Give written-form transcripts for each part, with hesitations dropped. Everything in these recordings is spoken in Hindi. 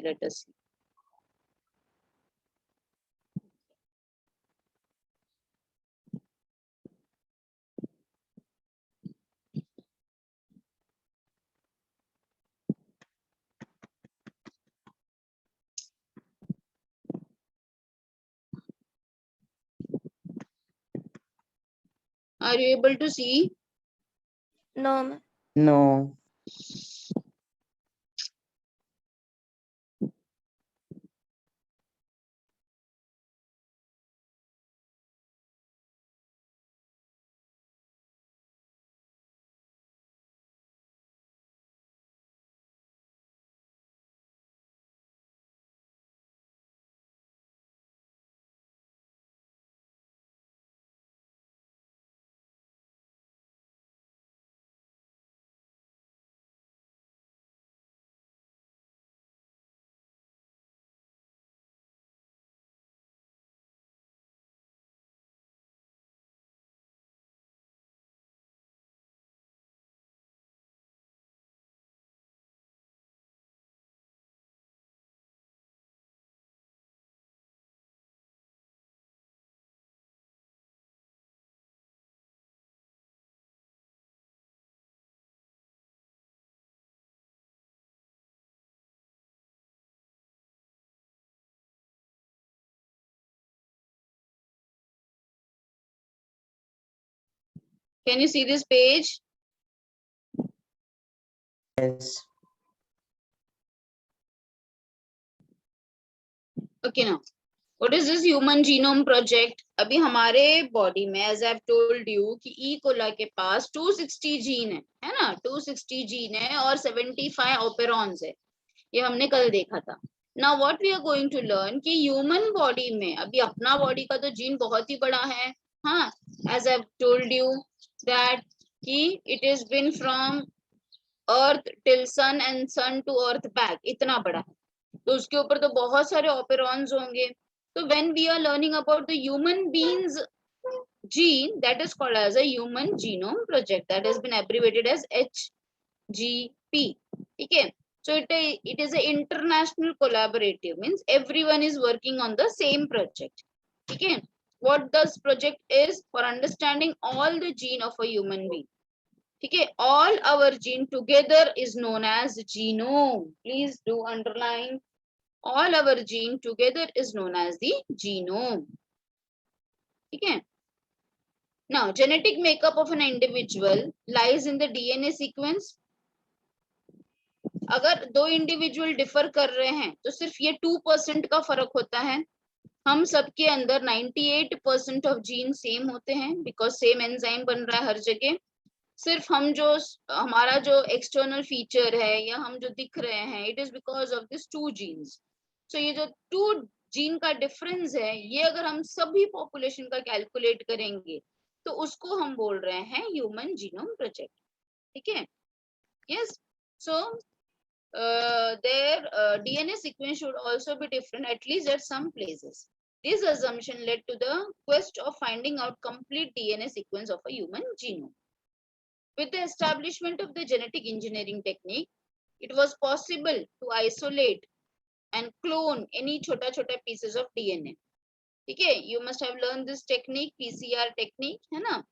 let us see. Are you able to see? No. No. Can you see this page? Yes. Okay, now what is this Human Genome Project? अभी हमारे बॉडी में as I've told you कि E. coli के पास 260 जीन है ना, 260 जीन है और 75 ऑपेरॉन्स है, ये हमने कल देखा था. Now what we are going to learn कि ह्यूमन बॉडी में अभी अपना बॉडी का तो जीन बहुत ही बड़ा है, हाँ, as I've told you that कि it has been from earth till sun and sun to earth back, इतना बड़ा है, तो उसके ऊपर तो बहुत सारे ऑपेरॉन्स होंगे. तो when we are learning about the human beings gene, that is called as a human genome project, that has been abbreviated as HGP. ठीक है, so it is a international collaborative, means everyone is working on the same project. ठीक है, what this project is for understanding all the gene of a human being. ठीक है, all our gene together is known as genome. Please do underline, all our gene together is known as the genome. ठीक है, now genetic makeup of an individual lies in the DNA sequence. अगर दो इंडिविजुअल डिफर कर रहे हैं तो सिर्फ ये 2% का फर्क होता है. हम सबके अंदर 98% ऑफ जीन सेम होते हैं, बिकॉज सेम एंजाइम बन रहा है हर जगह. सिर्फ हम जो हमारा जो एक्सटर्नल फीचर है या हम जो दिख रहे हैं, it is because of this 2 genes. So ये जो 2 जीन का डिफरेंस है, ये अगर हम सभी पॉपुलेशन का कैलकुलेट करेंगे तो उसको हम बोल रहे हैं ह्यूमन जीनोम प्रोजेक्ट. ठीक है, yes. So their DNA sequence should also be different, at least at some places. This assumption led to the quest of finding out complete DNA sequence of a human genome. With the establishment of the genetic engineering technique, it was possible to isolate and clone any छोटा pieces of DNA. ठीक है, you must have learned this technique, PCR technique, है ना,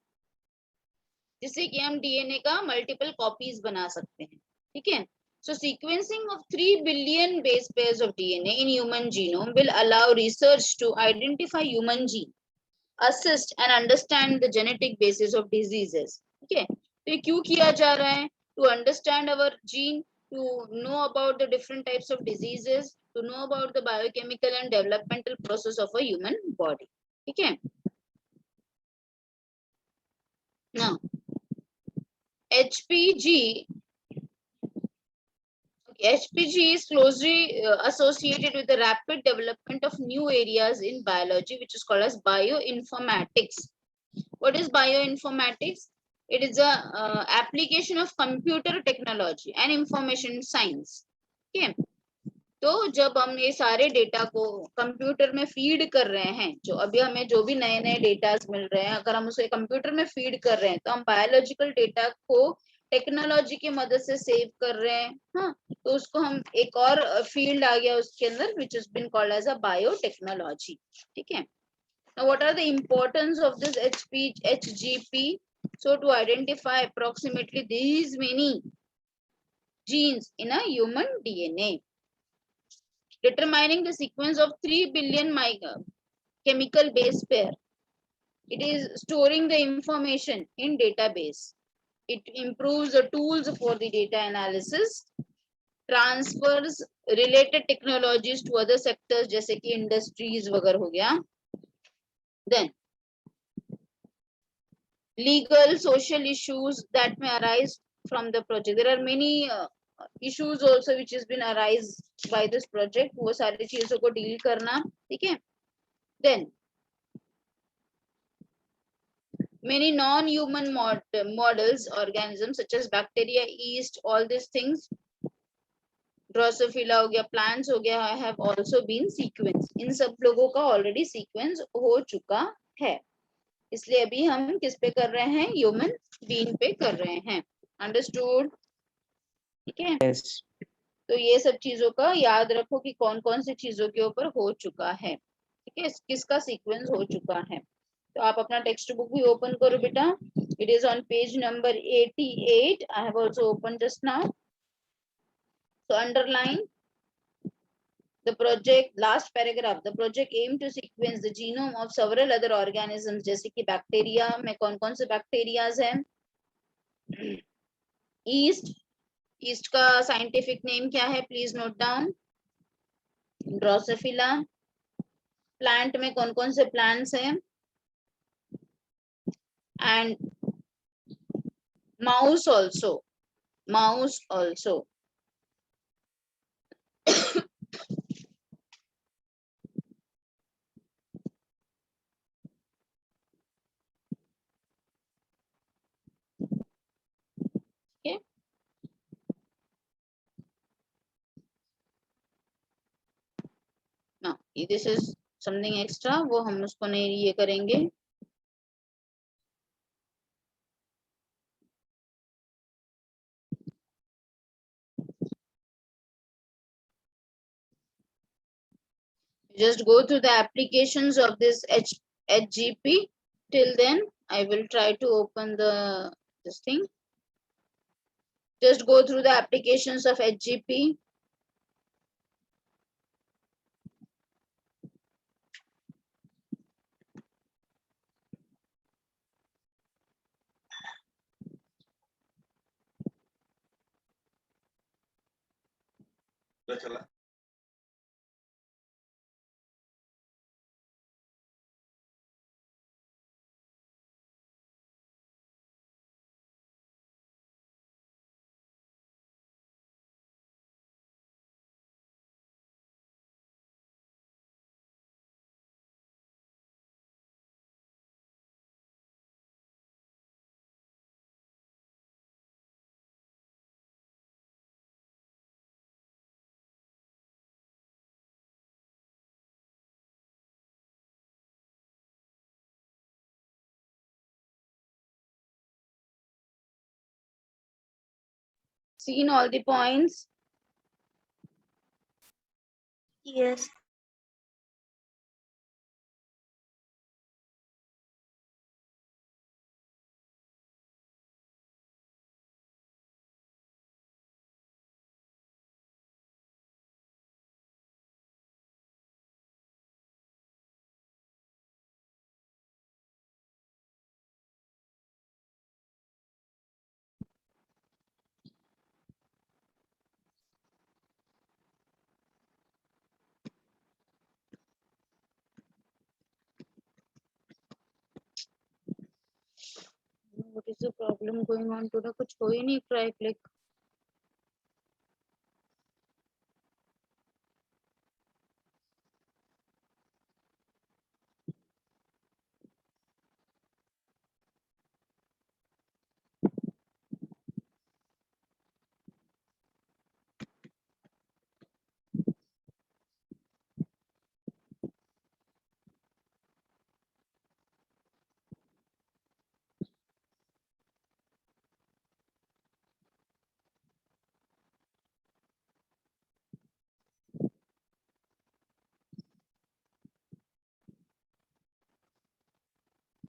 जिससे कि हम DNA का multiple copies बना सकते हैं. ठीक है, so sequencing of 3 billion base pairs of DNA in human genome will allow research to identify human gene, assist and understand the genetic basis of diseases. ठीक है, तो ये क्यों किया जा रहा है? To understand our gene, to know about the different types of diseases, to know about the biochemical and developmental process of a human body. ठीक है, now HPG is closely associated with the rapid development of new areas in biology, which is called as bioinformatics. What is bioinformatics? It is a application of computer technology and information science. Okay, तो जब हम ये सारे डेटा को कंप्यूटर में फीड कर रहे हैं, जो अभी हमें जो भी नए नए डेटा मिल रहे हैं, अगर हम उसे कंप्यूटर में फीड कर रहे हैं तो हम बायोलॉजिकल डेटा को टेक्नोलॉजी की मदद से सेव कर रहे हैं, हाँ, तो उसको हम एक और फील्ड आ गया उसके अंदर which is been called as a biotechnology. ठीक है, now what are the importance of this HGP? So to identify approximately these many genes in a human DNA, determining the sequence of 3 billion chemical base pair, it is storing the information in database, it improves the tools for the data analysis, transfers related technologies to other sectors जैसे कि industries वगैरह हो गया, then legal social issues that may arise from the project, there are many issues also which has been arise by this project, वो सारी चीजों को deal करना, ठीक है, then many non-human models organisms such as bacteria, yeast, all these things, Drosophila हो गया, प्लांट्स हो गया, have also been sequenced, इन सब लोगों का ऑलरेडी सीक्वेंस हो चुका है, इसलिए अभी हम किस पे कर रहे हैं, ह्यूमन बीइंग पे कर रहे हैं, अंडरस्टूड, ठीक है। yes. तो ये सब चीजों का याद रखो कि कौन कौन सी चीजों के ऊपर हो चुका है, ठीक है, किसका सीक्वेंस हो चुका है। तो आप अपना टेक्स्ट बुक भी ओपन करो बेटा, it is on page number 88, I have also open just now, so underline the project, last paragraph, the project aim to sequence the genome of several other organisms, जैसे कि बैक्टीरिया में कौन कौन से बैक्टीरियाज हैं, ईस्ट, ईस्ट का साइंटिफिक नेम क्या है, please note down, Drosophila, plant में कौन कौन से प्लांट्स हैं, and mouse also, mouse also, okay? Now this is something extra, वो हम उसको नहीं ये करेंगे, just go through the applications of this HGP. Till then, I will try to open this thing. Just go through the applications of HGP. चला Seen all the points? Yes. What is the problem going on today? कुछ हो ही नहीं, try click.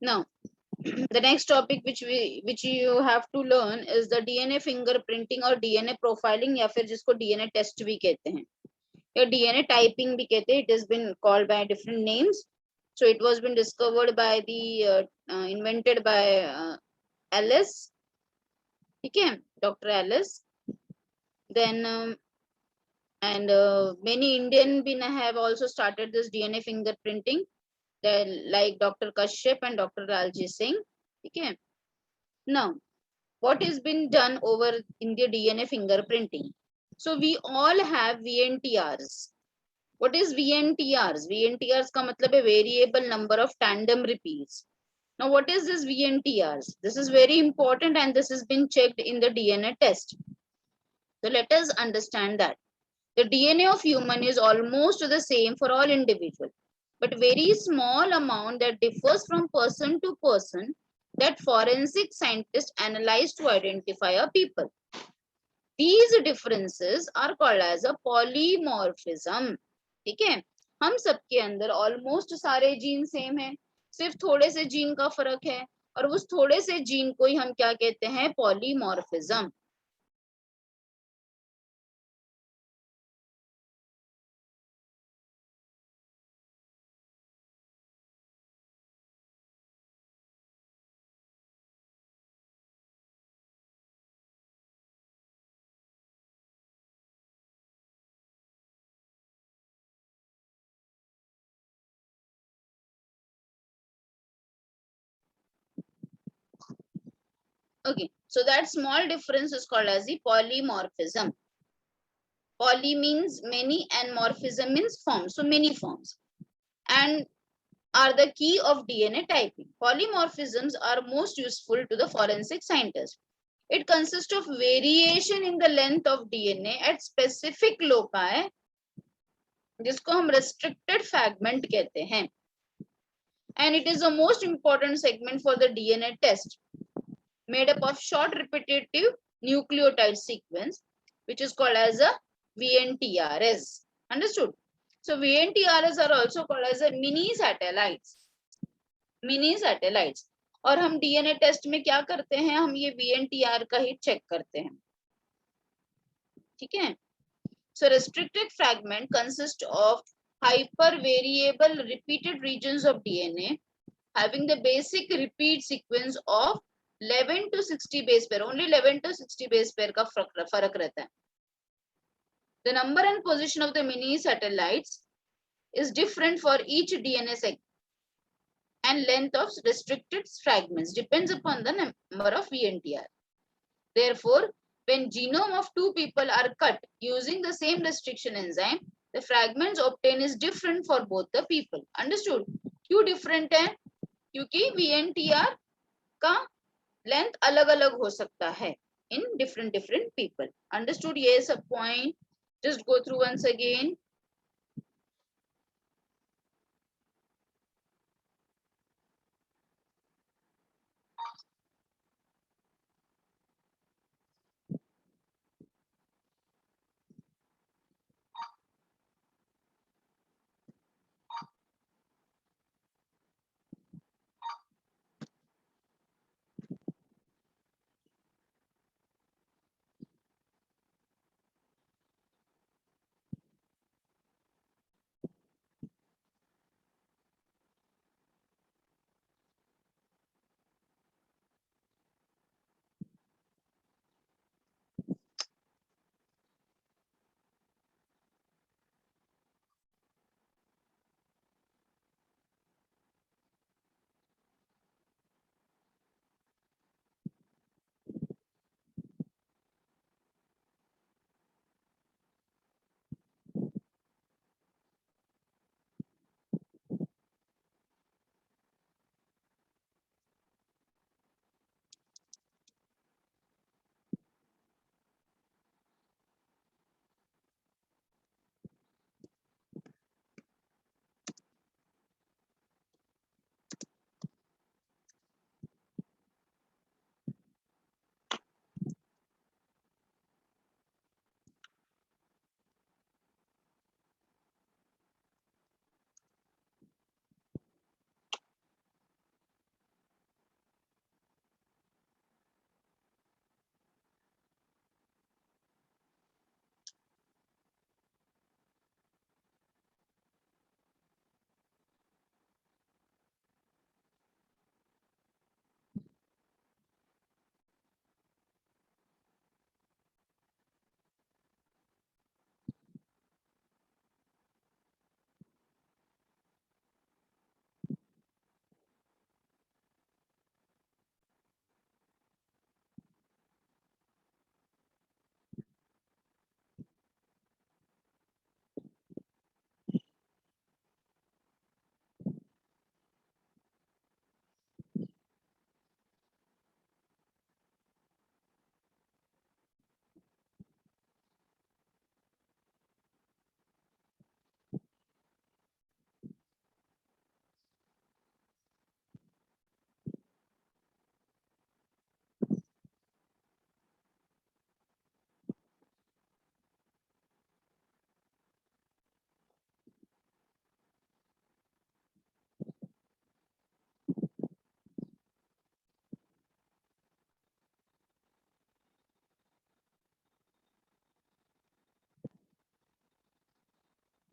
Now, the next topic which you have to learn is the DNA fingerprinting or DNA profiling, या फिर जिसको DNA test भी कहते हैं या DNA typing भी कहते हैं. It has been called by different names. So it was been discovered by the invented by Alice. Okay, Dr. Alice. Then and many Indian been have also started this DNA fingerprinting. Then like Dr. Kashyap and Dr. Laljit Singh. Okay. Now, what has been done over in the DNA fingerprinting? So we all have VNTRs. What is VNTRs? VNTRs का मतलब है variable number of tandem repeats. Now, what is this VNTRs? This is very important and this has been checked in the DNA test. So let us understand that the DNA of human is almost the same for all individuals, but very small amount that differs from person to person that forensic scientists analyze to identify a people. These differences are called as a polymorphism. ठीक है, हम सबके अंदर ऑलमोस्ट सारे जीन सेम है, सिर्फ थोड़े से जीन का फर्क है, और उस थोड़े से जीन को ही हम क्या कहते हैं? Polymorphism. Okay, so that small difference is called as the polymorphism. Poly means many and morphism means form, so many forms, and are the key of DNA typing. Polymorphisms are most useful to the forensic scientist. It consists of variation in the length of DNA at specific loci, जिसको हम restricted fragment कहते हैं, and it is the most important segment for the DNA test, made up of short repetitive nucleotide sequence, which is called as a VNTRs. Understood? So VNTRs are also called as a mini satellites. Mini satellites. और हम DNA टेस्ट में क्या करते हैं? हम ये VNTR का ही चेक करते हैं. ठीक है. So restricted fragment consists of hypervariable repeated regions of DNA having the basic repeat sequence of 11 to 60 base pair. Only 11 to 60 base pair का फर्क रहता है. The number and position of the mini satellites is different for each DNA segment, and length of restricted fragments depends upon the number of VNTR. Therefore, when genome of two people are cut using the same restriction enzyme, the fragments obtained is different for both the people. Understood? क्यों different है? क्योंकि VNTR का लेंथ अलग अलग हो सकता है in different people. Understood? ये सब point. Just go through once again.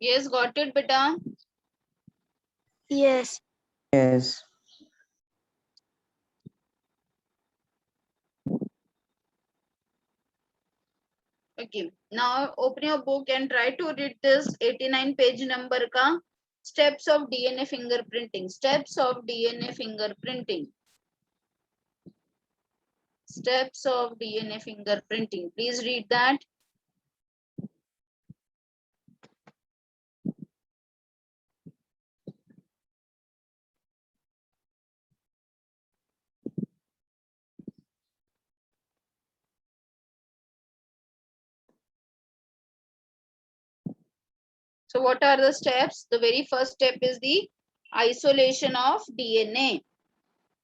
Yes, got it, beta. Yes. Yes. Okay, now open your book and try to read this 89 page number ka steps of DNA fingerprinting. Steps of DNA fingerprinting. Steps of DNA fingerprinting. Please read that. So what are the steps? The very first step is the isolation of DNA.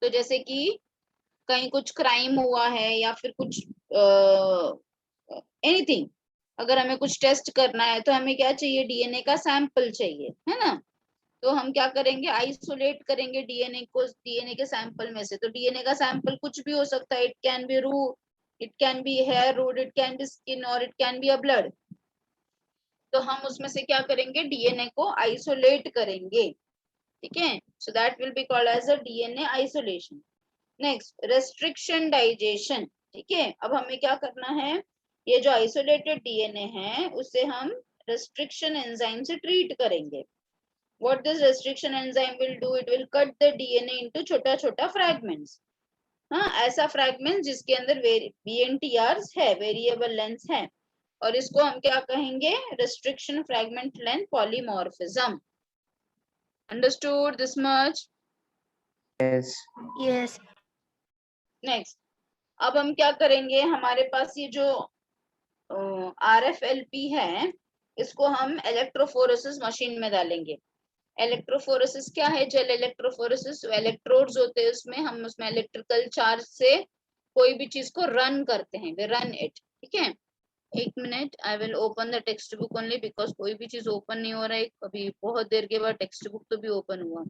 तो जैसे कि कहीं कुछ क्राइम हुआ है या फिर कुछ एनीथिंग, अगर हमें कुछ टेस्ट करना है तो हमें क्या चाहिए? डीएनए का सैंपल चाहिए, है ना? तो हम क्या करेंगे? आइसोलेट करेंगे डीएनए को डीएनए के सैंपल में से। तो डीएनए का सैंपल कुछ भी हो सकता है। It can be root, it can be hair root, it can be skin और it can be a blood. तो हम उसमें से क्या करेंगे? डीएनए को आइसोलेट करेंगे, ठीक है? So that will be called as a DNA isolation. Next, restriction digestion, ठीक है? अब हमें क्या करना है? ये जो आइसोलेटेड डीएनए है उसे हम रेस्ट्रिक्शन एंजाइम से ट्रीट करेंगे। What this restriction enzyme will do? It will cut the DNA into छोटा छोटा fragments. हाँ, ऐसा फ्रैगमेंट जिसके अंदर VNTRs है, वेरिएबल लेंथ है, और इसको हम क्या कहेंगे? Restriction fragment length polymorphism. Understood this much? Yes. Yes. Next, अब हम क्या करेंगे? हमारे पास ये जो RFLP है, इसको हम इलेक्ट्रोफोरेसिस मशीन में डालेंगे। इलेक्ट्रोफोरेसिस क्या है? जेल इलेक्ट्रोफोरेसिस, इलेक्ट्रोड्स होते हैं उसमें, हम उसमें इलेक्ट्रिकल चार्ज से कोई भी चीज को रन करते हैं, वे रन इट, ठीक है? एक minute, I will open the text book only because कोई भी चीज ओपन नहीं हो रहा है। अभी बहुत देर के बाद टेक्स्ट बुक तो भी ओपन हुआ।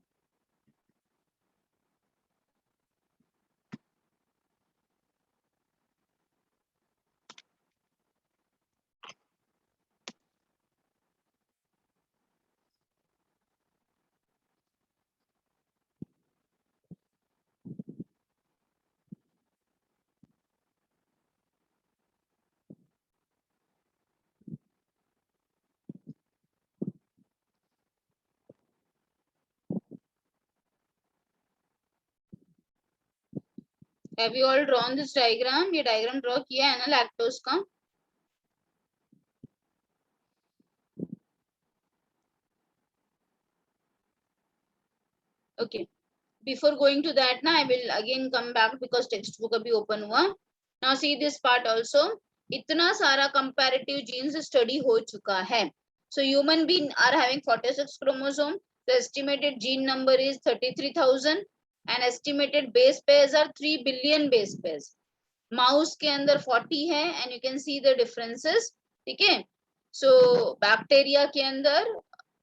Have you all drawn this diagram? ये डायग्राम ड्रॉ किया है ना लैक्टोज का? Okay, before going to that ना, I will again come back because text book अभी ओपन हुआ। Now see this part also. इतना सारा कंपैरेटिव जीन्स स्टडी हो चुका है। So human being are having 46 chromosome, the estimated gene number is 33,000 and estimated base pairs are 3 billion base pairs. Mouse के अंदर 40 है and you can see the differences, ठीक है? सो बैक्टीरिया के अंदर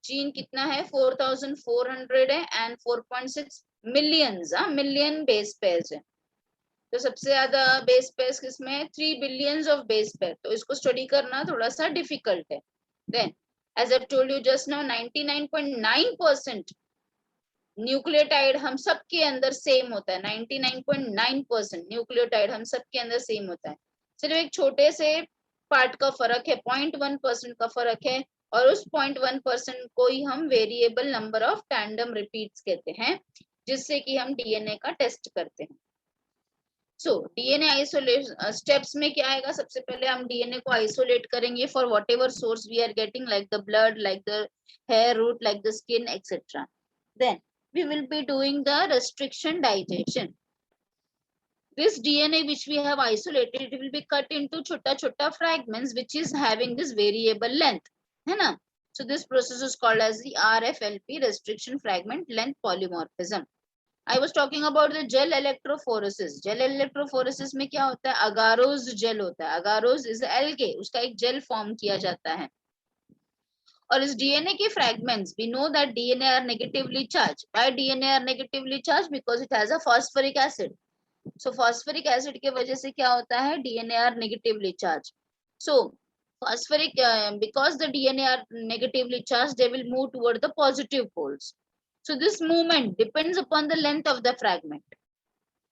जीन कितना है? 4,400 है and 4.6 millions million base pairs है। तो सबसे ज्यादा बेस पेयर्स किसमें है? 3 बिलियंस ऑफ बेस पेयर। तो इसको स्टडी करना थोड़ा सा डिफिकल्ट है। Then as I told you just now, 99.9% nucleotide हम सबके अंदर सेम होता है। 99.9% न्यूक्लियोटाइड हम सबके अंदर सेम होता है। सिर्फ एक छोटे से पार्ट का फर्क है, 0.1% का फर्क है, और उस 0.1% को ही हम variable number of tandem repeats कहते हैं, जिससे कि हम डीएनए का टेस्ट करते हैं। सो डीएनए आइसोलेशन स्टेप्स में क्या आएगा? सबसे पहले हम डीएनए को आइसोलेट करेंगे for whatever source we are getting, like the blood, like the hair root, like the skin, etcetera. Then we will be doing the restriction digestion. This DNA which we have isolated, it will be cut into chota chota fragments which is having this variable length, है ना? So this process is called as the RFLP, restriction fragment length polymorphism. I was talking about the gel electrophoresis. Gel electrophoresis में क्या होता है? agarose gel होता है। agarose is algae, उसका एक gel form किया जाता है। और इस डीएनए के fragments, we know that DNA are negatively charged. Why DNA are negatively charged? Because it has a phosphoric acid. So phosphoric acid के वजह से क्या होता है? DNA are negatively charged. So phosphoric because the DNA are negatively charged, they will move toward the positive poles. So this movement depends upon the length of the fragment.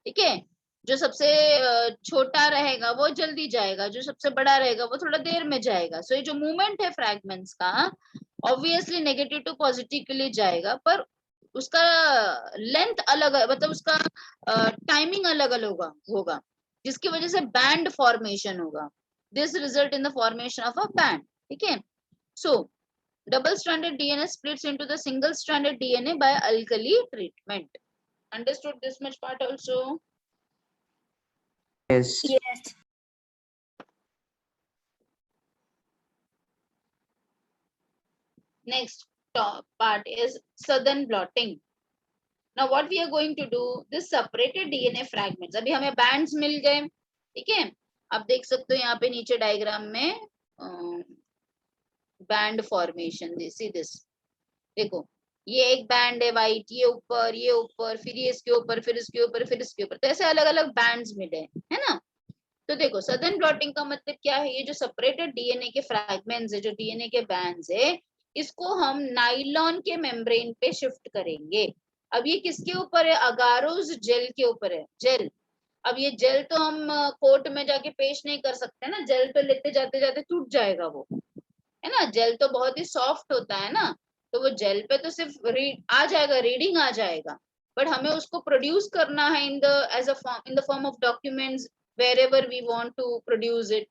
ठीक है, जो सबसे छोटा रहेगा वो जल्दी जाएगा, जो सबसे बड़ा रहेगा वो थोड़ा देर में जाएगा. सो ये जो मूवमेंट है फ्रैगमेंट्स का ऑब्वियसली नेगेटिव टू पॉजिटिव के लिए जाएगा, पर उसका लेंथ अलग, मतलब उसका टाइमिंग अलग अलग होगा, जिसकी वजह से बैंड फॉर्मेशन होगा. This result in the formation of a band. ठीक है. सो double stranded DNA splits into the single stranded DNA by alkali treatment. Understood this much part also? Yes. Yes. Next part is southern blotting. Now what we are going to do, this separated DNA fragments, अभी हमें bands मिल गए. ठीक है, आप देख सकते हो यहाँ पे नीचे डायग्राम में बैंड फॉर्मेशन. सी दिस, देखो ये एक बैंड है वाइट, ये ऊपर, फिर ये इसके ऊपर, फिर इसके ऊपर, फिर इसके ऊपर, तो ऐसे अलग अलग बैंड्स मिले है ना. तो देखो सदर्न ब्लॉटिंग का मतलब क्या है, ये जो सेपरेटेड डीएनए के फ्रैगमेंट्स है, जो डीएनए के बैंड्स है, इसको हम नाइलॉन के मेम्ब्रेन पे शिफ्ट करेंगे. अब ये किसके ऊपर है, अगारोस जेल के ऊपर है. जेल, अब ये जेल तो हम कोर्ट में जाके पेश नहीं कर सकते ना, जेल तो लेते जाते जाते टूट जाएगा वो, है ना. जेल तो बहुत ही सॉफ्ट होता है ना, तो वो जेल पे तो सिर्फ आ जाएगा, रीडिंग आ जाएगा, बट हमें उसको प्रोड्यूस करना है in the as a form, in the form of documents wherever we want to produce it.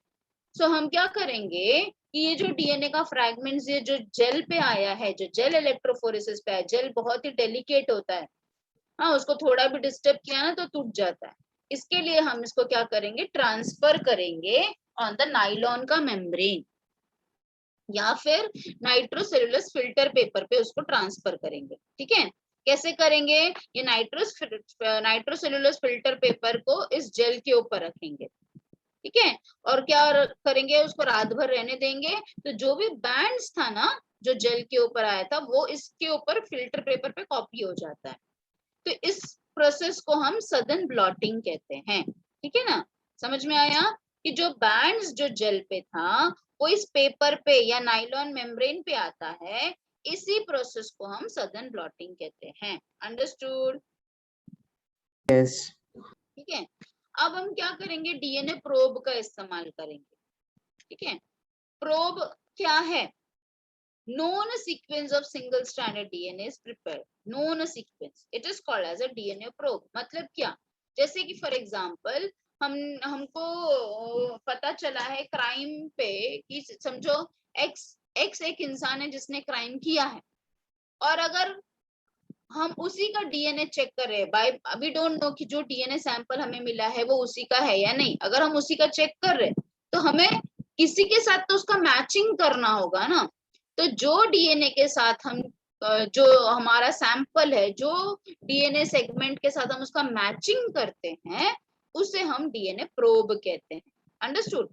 So हम क्या करेंगे कि ये जो डीएनए का फ्रैगमेंट्स, ये जो जेल पे आया है, जो जेल इलेक्ट्रोफोरेसिस पे है, जेल बहुत ही डेलिकेट होता है, हाँ, उसको थोड़ा भी डिस्टर्ब किया ना तो टूट जाता है. इसके लिए हम इसको क्या करेंगे, ट्रांसफर करेंगे ऑन द नाइलॉन का मेम्ब्रेन, या फिर नाइट्रोसेलुलोज फिल्टर पेपर पे उसको ट्रांसफर करेंगे. ठीक है, कैसे करेंगे, ये नाइट्रोसेलुलोज फिल्टर पेपर को इस जेल के ऊपर रखेंगे. ठीक है, और क्या करेंगे, उसको रात भर रहने देंगे, तो जो भी बैंड्स था ना, जो जेल के ऊपर आया था, वो इसके ऊपर फिल्टर पेपर पे कॉपी हो जाता है. तो इस प्रोसेस को हम सदर्न ब्लॉटिंग कहते हैं. ठीक है ना, समझ में आया कि जो बैंड्स जो जेल पे था वो इस पेपर पे या नाइलॉन मेम्ब्रेन पे आता है, इसी प्रोसेस को हम सदर्न ब्लॉटिंग कहते हैं. अंडरस्टूड? Yes. ठीक है, अब हम क्या करेंगे, डीएनए प्रोब का इस्तेमाल करेंगे. ठीक है, प्रोब क्या है, known sequence of single stranded DNA is prepared. known sequence, it is called as a DNA probe. मतलब क्या, जैसे कि फॉर एग्जांपल हमको पता चला है क्राइम पे कि समझो एक्स एक इंसान है जिसने क्राइम किया है, और अगर हम उसी का डीएनए चेक कर रहे हैं, बाय अभी डोंट नो कि जो डीएनए सैंपल हमें मिला है वो उसी का है या नहीं, अगर हम उसी का चेक कर रहे हैं तो हमें किसी के साथ तो उसका मैचिंग करना होगा ना. तो जो डीएनए के साथ हम जो हमारा सैंपल है, जो डीएनए सेगमेंट के साथ हम उसका मैचिंग करते हैं, उसे हम डीएनए प्रोब कहते हैं. अंडरस्टूड?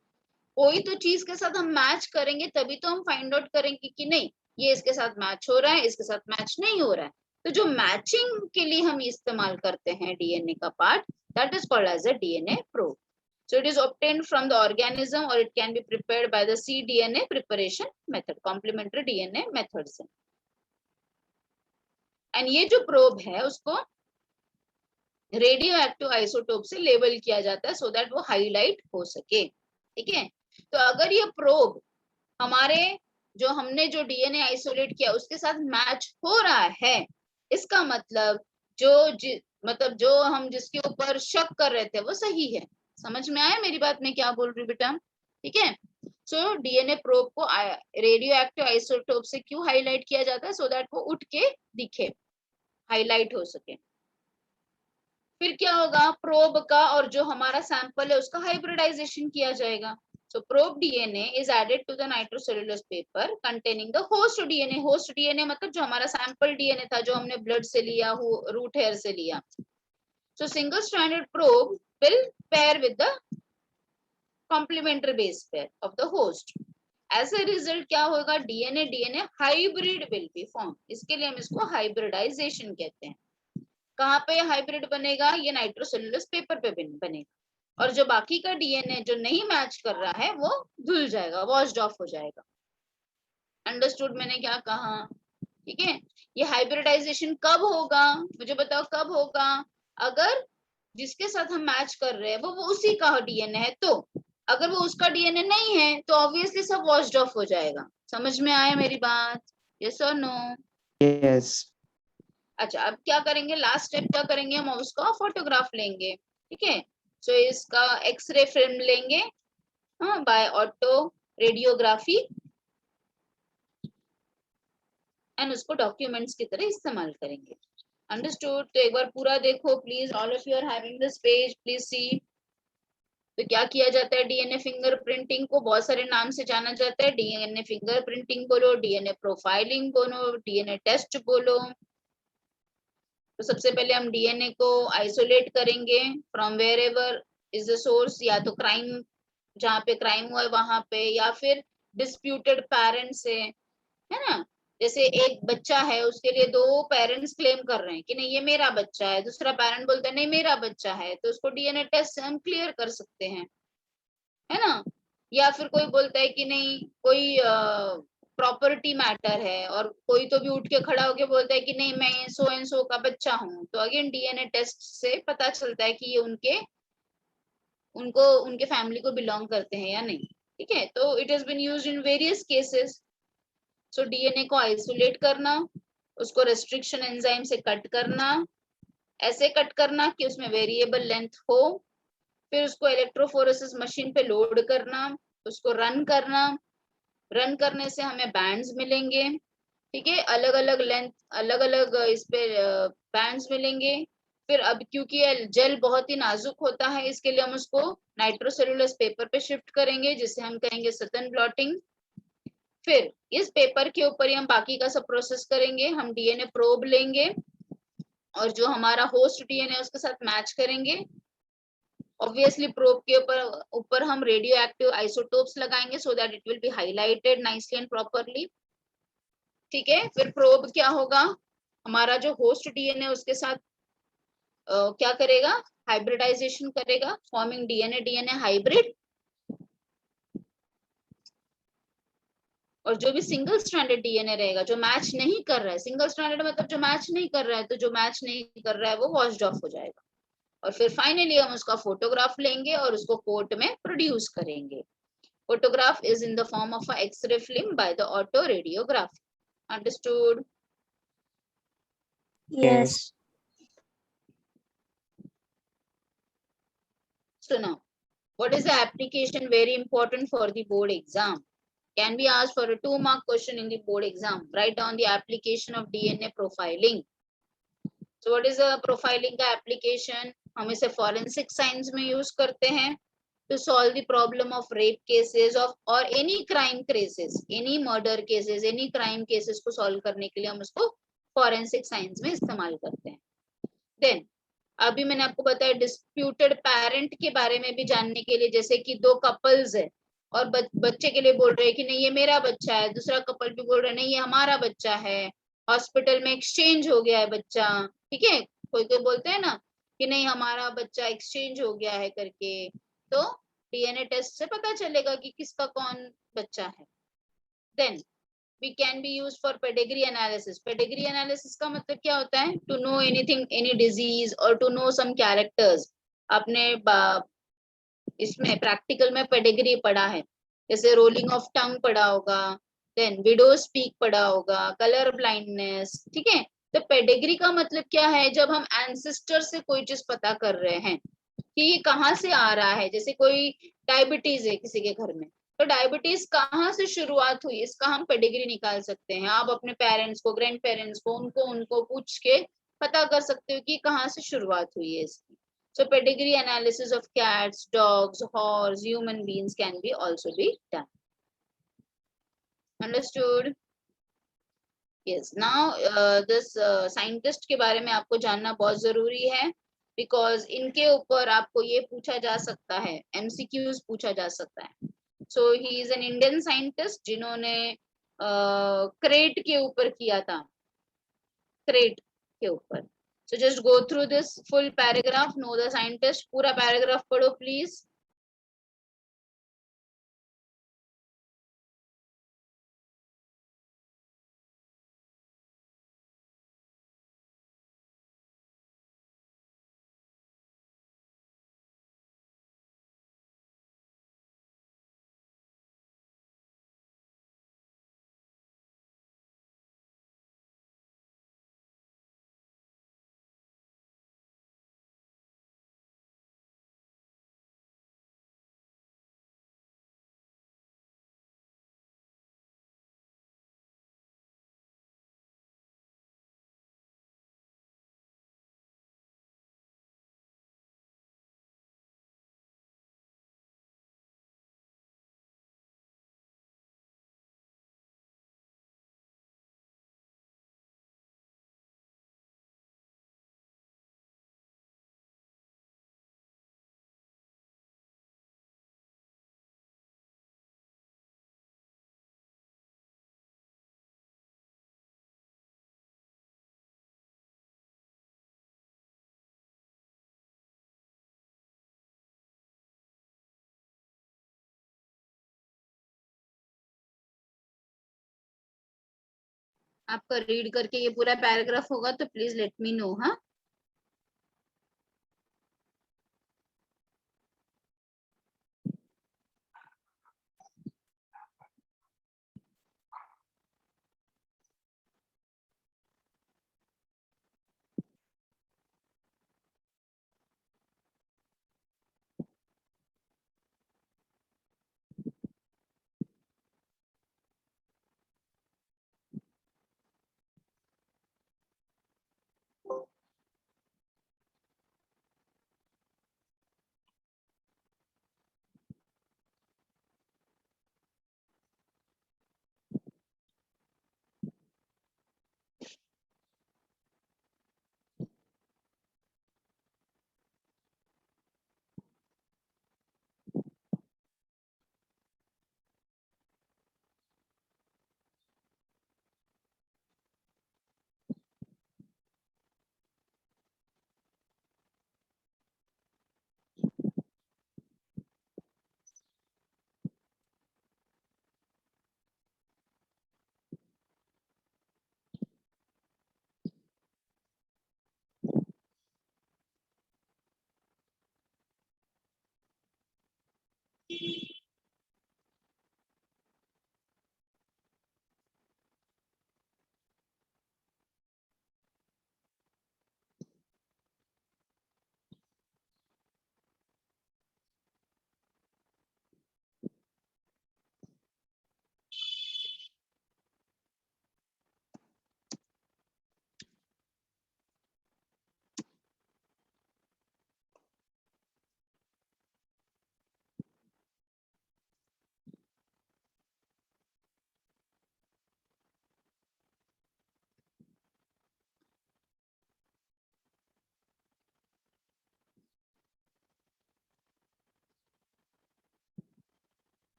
कोई तो चीज के साथ हम मैच करेंगे तभी तो हम फाइंड आउट करेंगे कि नहीं ये इसके साथ मैच हो रहा है, इसके साथ मैच नहीं हो रहा है. तो जो मैचिंग के लिए हम इस्तेमाल करते हैं डीएनए का part, that is called as a DNA probe. So it is obtained from the organism or it can be prepared by the cDNA preparation method, complementary DNA methods. And ये जो प्रोब है उसको रेडियो एक्टिव आइसोटोप से लेबल किया जाता है, सो दैट वो हाईलाइट हो सके. ठीक है, तो अगर ये प्रोब हमारे जो हमने जो डीएनए आइसोलेट किया उसके साथ मैच हो रहा है, इसका मतलब जो हम जिसके ऊपर शक कर रहे थे वो सही है. समझ में आया मेरी बात, मैं क्या बोल रही हूँ बेटा? ठीक है, सो डीएनए प्रोब को रेडियो एक्टिव आइसोटोप से क्यों हाईलाइट किया जाता है, सो दैट वो उठ के दिखे, हाईलाइट हो सके. फिर क्या होगा, प्रोब का और जो हमारा सैंपल है उसका हाइब्रिडाइजेशन किया जाएगा. So probe DNA is added to the nitrocellulose paper containing the host DNA. Host DNA मतलब जो हमारा सैंपल DNA था, जो हमने ब्लड से लिया, रूट हेयर से लिया. So single stranded probe will pair with the complementary base pair of the host. As a result क्या होगा, DNA hybrid will be formed. इसके लिए हम इसको hybridization कहते हैं. कहाँ पे हाइब्रिड बनेगा, ये नाइट्रोसेलुलोज पेपर पे बनेगा. और जो बाकी का डीएनए जो नहीं मैच कर रहा है वो धुल जाएगा, वॉश्ड ऑफ हो जाएगा। अंडरस्टूड मैंने क्या कहा? ठीक है। ये हाइब्रिडाइजेशन कब होगा, मुझे बताओ कब होगा? अगर जिसके साथ हम मैच कर रहे हैं वो उसी का डीएनए है, तो अगर वो उसका डीएनए नहीं है तो ऑब्वियसली सब वॉश्ड ऑफ हो जाएगा। समझ में आया मेरी बात? यस और नो? Yes. अच्छा, अब क्या करेंगे, लास्ट स्टेप क्या करेंगे, हम उसका फोटोग्राफ लेंगे। ठीक है। सो इसका एक्सरे फिल्म लेंगे, हाँ, बाय ऑटो रेडियोग्राफी, एंड उसको डॉक्यूमेंट्स की तरह इस्तेमाल करेंगे। अंडरस्टूड? तो एक बार पूरा देखो please, all of you are having this page, please see. तो क्या किया जाता है, डीएनए फिंगर प्रिंटिंग को बहुत सारे नाम से जाना जाता है। डीएनए फिंगर प्रिंटिंग बोलो, डीएनए प्रोफाइलिंग बोलो, डीएनए टेस्ट बोलो। तो सबसे पहले हम डीएनए को आइसोलेट करेंगे from wherever is the source, या तो क्राइम, जहाँ पे क्राइम हुआ है वहां पे, या फिर डिस्प्यूटेड पेरेंट्स से, है ना। जैसे एक बच्चा है, उसके लिए दो पेरेंट्स क्लेम कर रहे हैं कि नहीं ये मेरा बच्चा है, दूसरा पेरेंट बोलता है नहीं मेरा बच्चा है, तो उसको डीएनए टेस्ट से हम क्लियर कर सकते हैं, है ना। या फिर कोई बोलता है कि नहीं कोई प्रॉपर्टी मैटर है, और कोई तो भी उठ के खड़ा होके बोलता है कि नहीं मैं सो एंड सो का बच्चा हूँ, तो अगेन डीएनए टेस्ट से पता चलता है कि ये उनके फैमिली को बिलोंग करते हैं या नहीं। ठीक है। तो it has been used in various cases. So DNA को आइसोलेट करना, उसको रेस्ट्रिक्शन एंजाइम से कट करना, ऐसे कट करना कि उसमें वेरिएबल लेंथ हो, फिर उसको इलेक्ट्रोफोरेसिस मशीन पे लोड करना, उसको रन करना। रन करने से हमें बैंड्स मिलेंगे। ठीक है, अलग अलग लेंथ, अलग अलग इस पे बैंड्स मिलेंगे। फिर अब क्योंकि ये जेल बहुत ही नाजुक होता है, इसके लिए हम उसको नाइट्रोसेलुलोज पेपर पे शिफ्ट करेंगे, जिसे हम कहेंगे सतन ब्लॉटिंग। फिर इस पेपर के ऊपर ही हम बाकी का सब प्रोसेस करेंगे। हम डीएनए प्रोब लेंगे और जो हमारा होस्ट डीएनए उसके साथ मैच करेंगे। ऑब्वियसली प्रोब के ऊपर हम रेडियो एक्टिव आइसोटोप्स लगाएंगे so that it will be highlighted nicely and properly. ठीक है। फिर प्रोब क्या होगा, हमारा जो होस्ट डीएनए उसके साथ क्या करेगा, हाइब्रिडाइजेशन करेगा, फॉर्मिंग डीएनए डीएनए हाइब्रिड। और जो भी सिंगल स्ट्रैंडेड डीएनए रहेगा जो मैच नहीं कर रहा है, सिंगल स्ट्रैंडेड मतलब जो मैच नहीं कर रहा है, तो जो मैच नहीं कर रहा है वो वॉश्ड ऑफ हो जाएगा। और फिर फाइनली हम उसका फोटोग्राफ लेंगे और उसको कोर्ट में प्रोड्यूस करेंगे। Photograph is in the form of a X-ray film by the autoradiography. Understood? Yes. So now, what is the application very important for the board exam? Can be asked for a 2-mark question in the board exam. Write down the application of DNA profiling. So what is the profiling का application? हम इसे forensic science में use करते हैं to solve the problem of rape cases of or any crime cases, any murder cases, any crime cases को solve करने के लिए हम उसको forensic science में इस्तेमाल करते हैं। Then अभी मैंने आपको बताया डिस्प्यूटेड पेरेंट के बारे में भी जानने के लिए, जैसे कि दो कपल्स है और बच्चे के लिए बोल रहे हैं कि नहीं ये मेरा बच्चा है, दूसरा कपल भी बोल रहे हैं नहीं ये हमारा बच्चा है, हॉस्पिटल में एक्सचेंज हो गया है बच्चा। ठीक है, कोई कोई बोलते हैं ना कि नहीं हमारा बच्चा एक्सचेंज हो गया है करके, तो डीएनए टेस्ट से पता चलेगा कि किसका कौन बच्चा है। Then we can be used for pedigree analysis. Pedigree analysis का मतलब क्या होता है, to know anything, any disease or to know some characters. आपने इसमें प्रैक्टिकल में पेडिग्री पढ़ा है, जैसे रोलिंग ऑफ टंग पढ़ा होगा, देन विडो स्पीक पढ़ा होगा, कलर ब्लाइंडनेस। ठीक है, तो पेडिग्री का मतलब क्या है, जब हम एंसेस्टर से कोई चीज पता कर रहे हैं कि ये कहाँ से आ रहा है, जैसे कोई डायबिटीज है किसी के घर में, तो डायबिटीज कहाँ से शुरुआत हुई इसका हम पेडिग्री निकाल सकते हैं। आप अपने पेरेंट्स को, ग्रैंड पेरेंट्स को, उनको उनको पूछ के पता कर सकते हो कि कहाँ से शुरुआत हुई है इसकी। So pedigree analysis of cats, dogs, horse, human beings can be also be done. Understood? Yes. Now this scientist के बारे में आपको जानना बहुत जरूरी है, because इनके ऊपर आपको ये पूछा जा सकता है, MCQs पूछा जा सकता है। So he is an Indian scientist जिन्होंने क्रेट के ऊपर किया था, क्रेट के ऊपर। So just go through this full paragraph. Know the scientist. पूरा paragraph पढ़ो please. आपका रीड करके ये पूरा पैराग्राफ होगा तो प्लीज लेट मी नो. हाँ,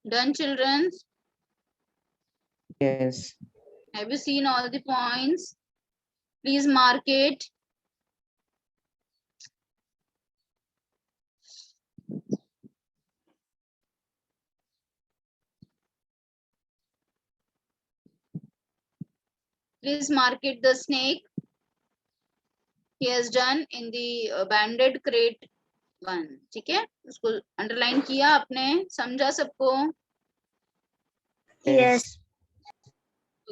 done children. Yes. Have you seen all the points? Please mark it. Please mark it the snake he has done in the banded crate one. ठीक है, उसको अंडरलाइन किया आपने, समझा सबको? Yes.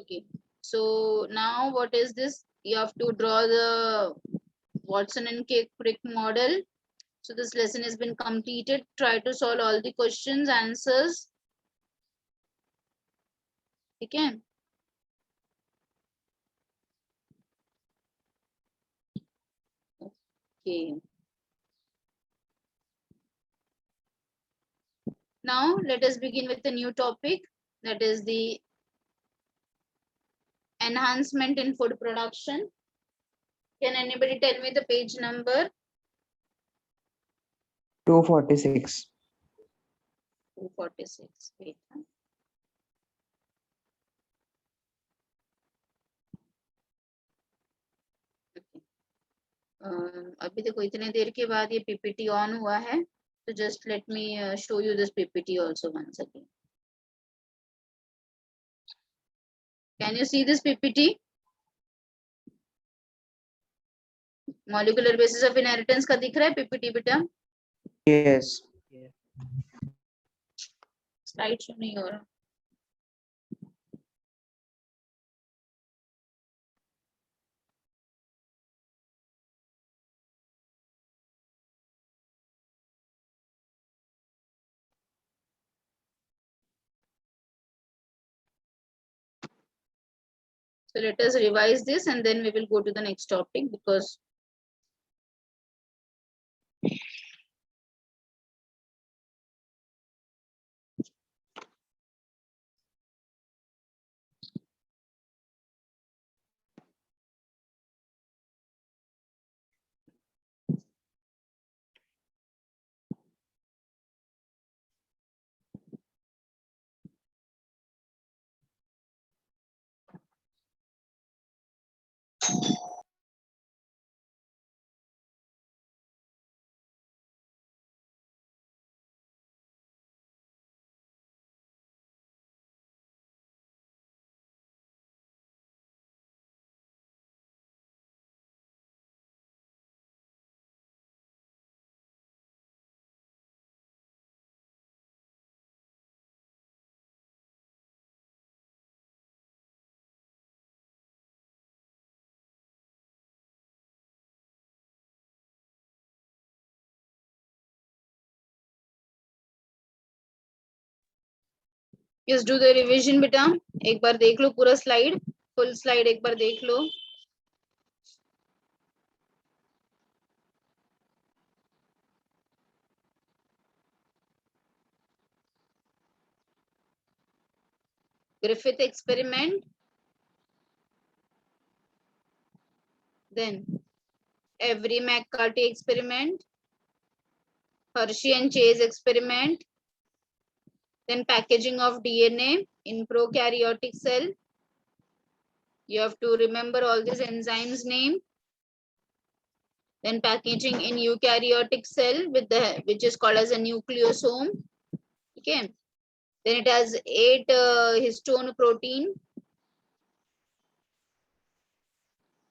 Okay, so now what is this? You have to draw the Watson and Crick model. So this lesson has been completed. Try to solve all the questions, answers. ठीक है? Okay. Now let us begin with a new topic, that is the enhancement in food production. Can anybody tell me the page number? 246. 246. Wait. अभी देखो इतने देर के बाद ये पीपीटी ऑन हुआ है, तो just let me show you this PPT also once again. Can you see this PPT? Molecular basis of inheritance का दिख रहा है पीपीटी बेटा? Yes. स्लाइड शो नहीं हो रहा. So let us revise this and then we will go to the next topic because just do the revision बेटा. एक बार देख लो पूरा स्लाइड, फुल स्लाइड एक बार देख लो. Griffith experiment, then Avery McCarty experiment, Hershey and Chase experiment, then packaging of DNA in prokaryotic cell. You have to remember all these enzymes name. Then packaging in eukaryotic cell with the which is called as a nucleosome. Okay. Then it has 8 histone protein.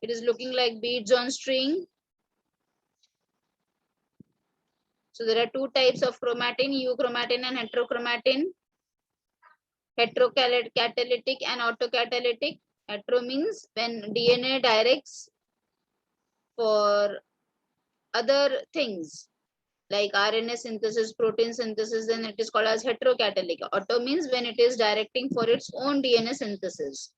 It is looking like beads on string. So there are 2 types of chromatin, euchromatin and heterochromatin. Heterocatalytic and autocatalytic. Hetero means when DNA directs for other things like RNA synthesis, protein synthesis, then it is called as heterocatalytic. Auto means when it is directing for its own DNA synthesis.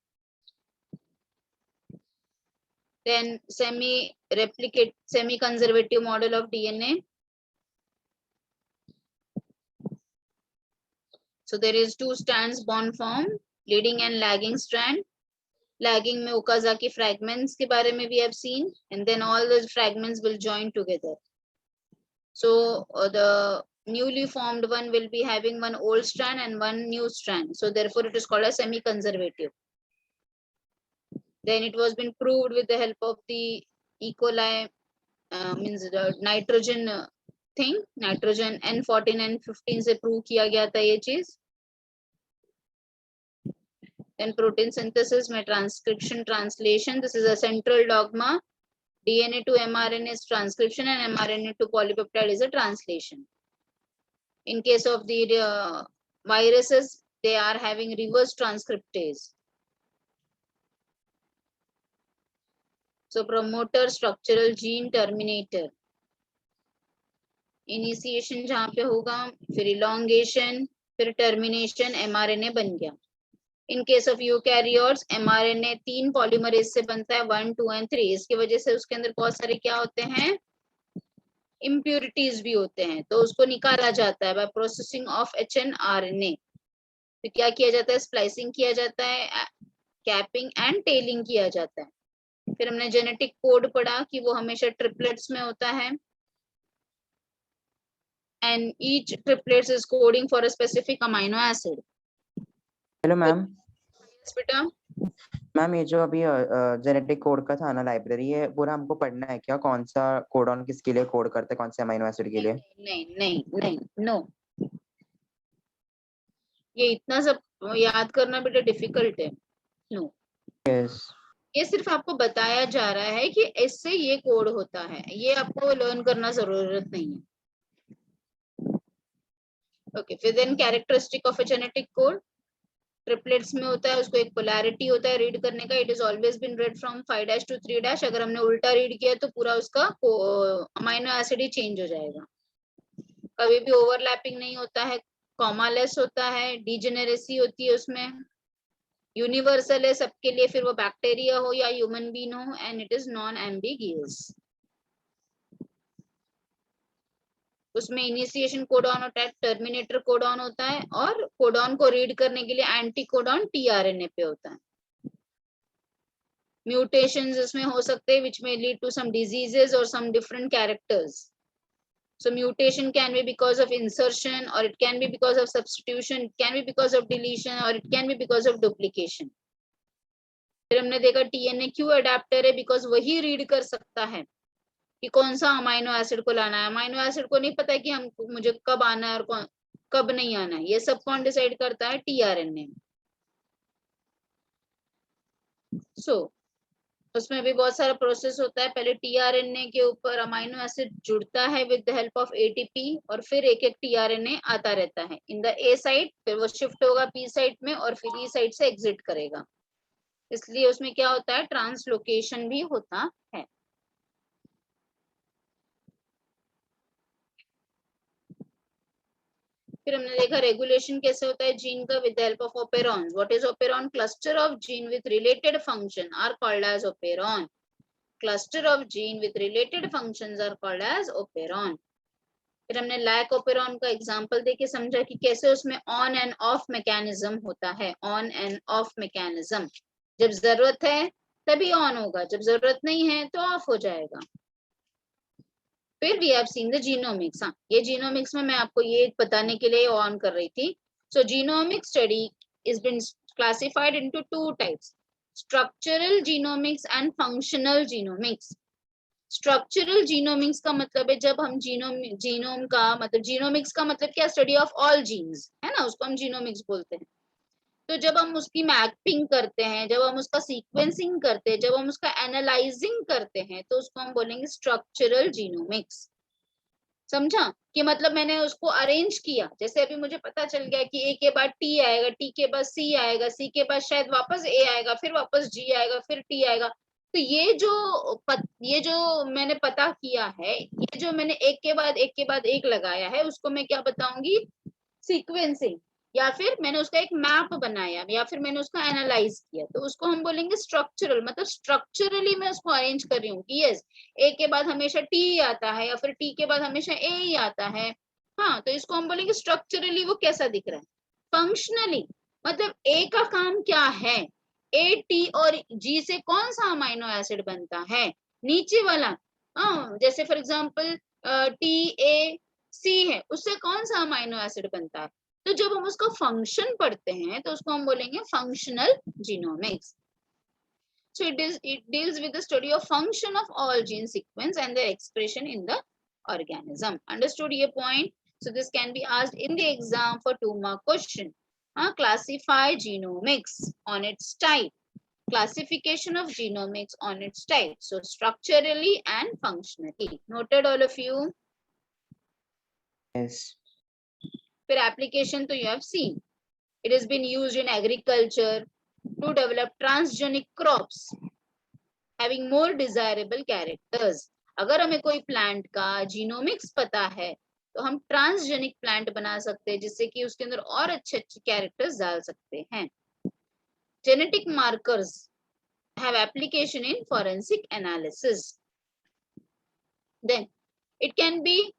Then semi-conservative model of DNA. So there is 2 strands bond form, leading and lagging strand. Lagging में Okazaki fragments के बारे में we have seen, and then all those fragments will join together. So the newly formed one will be having one old strand and one new strand. So therefore it is called a semi-conservative. Then it was been proved with the help of the E. coli, means the nitrogen thing, nitrogen N14 and 15 से prove किया गया था ये चीज. Then protein synthesis में transcription translation, this is a central dogma. DNA to mRNA is transcription and mRNA to polypeptide is a translation. In case of the viruses, they are having reverse transcriptase. So promoter, structural gene, terminator. Initiation जहाँ पे होगा, फिर elongation, फिर termination, mRNA बन गया. In case of eukaryotes, mRNA 3 polymerase से बनता है, 1, 2 and 3. इसकी वजह से उसके अंदर बहुत सारे क्या होते हैं, impurities भी होते हैं, तो उसको निकाला जाता है by processing of hnRNA. तो क्या किया जाता है, स्प्लाइसिंग किया जाता है, कैपिंग एंड टेलिंग किया जाता है. फिर हमने जेनेटिक कोड पढ़ा कि वो हमेशा ट्रिपलेट्स में होता है. and each triplets is coding for a specific amino acid. Hello ma'am. Yes, beta. Ma'am ये जो अभी जेनेटिक कोड का था ना लाइब्रेरी, ये पूरा हमको पढ़ना है क्या? कौन सा कोडॉन किसके लिए कोड करते हैं, कौन से अमीनो एसिड के लिए? नहीं नहीं नहीं नो, ये इतना सब याद करना बेटा डिफिकल्ट है। नो, यस ये सिर्फ आपको बताया जा रहा है कि इससे ये कोड होता है, ये आपको लर्न करना जरूरत नहीं है। ओके, फिर then characteristic of a genetic code triplets में होता है, उसको एक पोलैरिटी होता है रीड करने का। It is always been read from 5' to 3'। अगर हमने उल्टा रीड किया तो पूरा उसका अमाइनो एसिड ही चेंज हो जाएगा। कभी भी ओवरलैपिंग नहीं होता है, कॉमालेस होता है, डीजेनेरेसी होती है उसमें, यूनिवर्सल है सबके लिए, फिर वो बैक्टीरिया हो या ह्यूमन बीइंग हो, and it is non ambiguous. उसमें इनिशिएशन कोडॉन होता है, टर्मिनेटर कोडॉन होता है, और कोडॉन को रीड करने के लिए एंटी कोडॉन टीआरएनए पे होता है। म्यूटेशंस इसमें हो सकते हैं which may lead to some diseases or some different characters. So mutation can be because of insertion, or it can be because of substitution, it can be because of deletion, or it can be because of duplication. फिर हमने देखा टीएनए क्यों अडेप्टर है, बिकॉज वही रीड कर सकता है कि कौन सा अमाइनो एसिड को लाना है। अमाइनो एसिड को नहीं पता है कि हम मुझे कब आना है और कब नहीं आना है, ये सब कौन डिसाइड करता है? टीआरएनए। सो उसमें भी बहुत सारा प्रोसेस होता है। पहले टीआरएनए के ऊपर अमाइनो एसिड जुड़ता है with the help of ATP, और फिर एक एक टीआरएनए आता रहता है इन द ए साइट, फिर वो शिफ्ट होगा पी साइट में, और फिर ई साइट से एग्जिट करेगा। इसलिए उसमें क्या होता है? ट्रांसलोकेशन भी होता है। फिर हमने देखा रेगुलेशन कैसे होता है जीन का, with the help of operons. What is operon? Cluster of gene with related function are called as operon. Cluster of gene with related functions are called as operon. फिर हमने लैक ओपेरॉन का एग्जांपल देके समझा कि कैसे उसमें ऑन एंड ऑफ मैकेनिज्म होता है। ऑन एंड ऑफ मैकेनिज्म, जब जरूरत है तभी ऑन होगा, जब जरूरत नहीं है तो ऑफ हो जाएगा। फिर we have seen the genomics. हाँ, ये जीनोमिक्स में मैं आपको ये बताने के लिए ऑन कर रही थी। So genomic study is been classified into two types, structural genomics and functional genomics. Structural genomics का मतलब है जब हम जीनोम का मतलब, जीनोमिक्स का मतलब क्या? स्टडी ऑफ ऑल जीन्स, है ना, उसको हम जीनोमिक्स बोलते हैं। तो जब हम उसकी मैपिंग करते हैं, जब हम उसका सीक्वेंसिंग करते हैं, जब हम उसका एनालाइजिंग करते हैं, तो उसको हम बोलेंगे स्ट्रक्चरल जीनोमिक्स। समझा? कि मतलब मैंने उसको अरेंज किया, जैसे अभी मुझे पता चल गया कि ए के बाद टी आएगा, टी के बाद सी आएगा, सी के बाद शायद वापस ए आएगा, फिर वापस जी आएगा, फिर टी आएगा। तो ये जो मैंने पता किया है, ये जो मैंने एक के बाद एक के बाद एक लगाया है, उसको मैं क्या बताऊंगी? सीक्वेंसिंग। या फिर मैंने उसका एक मैप बनाया, या फिर मैंने उसका एनालाइज किया, तो उसको हम बोलेंगे स्ट्रक्चरल। मतलब स्ट्रक्चरली मैं उसको अरेंज कर रही हूँ कि यस, ए के बाद हमेशा टी आता है, या फिर टी के बाद हमेशा ए ही आता है। हाँ, तो इसको हम बोलेंगे स्ट्रक्चरली वो कैसा दिख रहा है। फंक्शनली मतलब ए का काम क्या है, ए टी और जी से कौन सा अमाइनो एसिड बनता है, नीचे वाला। हाँ, जैसे फॉर एग्जांपल टी ए सी है, उससे कौन सा अमाइनो एसिड बनता है। तो जब हम उसका फंक्शन पढ़ते हैं तो उसको हम बोलेंगे functional genomics. So it deals with the study of function of all gene sequence and their expression in the organism. Understood your point? So this can be asked in the exam for 2-mark question. Classify genomics on its type. Classification of genomics on its type. So structurally and functionally. Noted all of you? Yes For application to you have seen. It has been used in agriculture to develop transgenic crops having more desirable characters. अगर हमें कोई प्लांट का जीनोमिक्स पता है तो हम ट्रांसजेनिक प्लांट बना सकते हैं, जिससे कि उसके अंदर और अच्छे अच्छे कैरेक्टर्स डाल सकते हैं। Genetic markers have application in forensic analysis. Then it can lead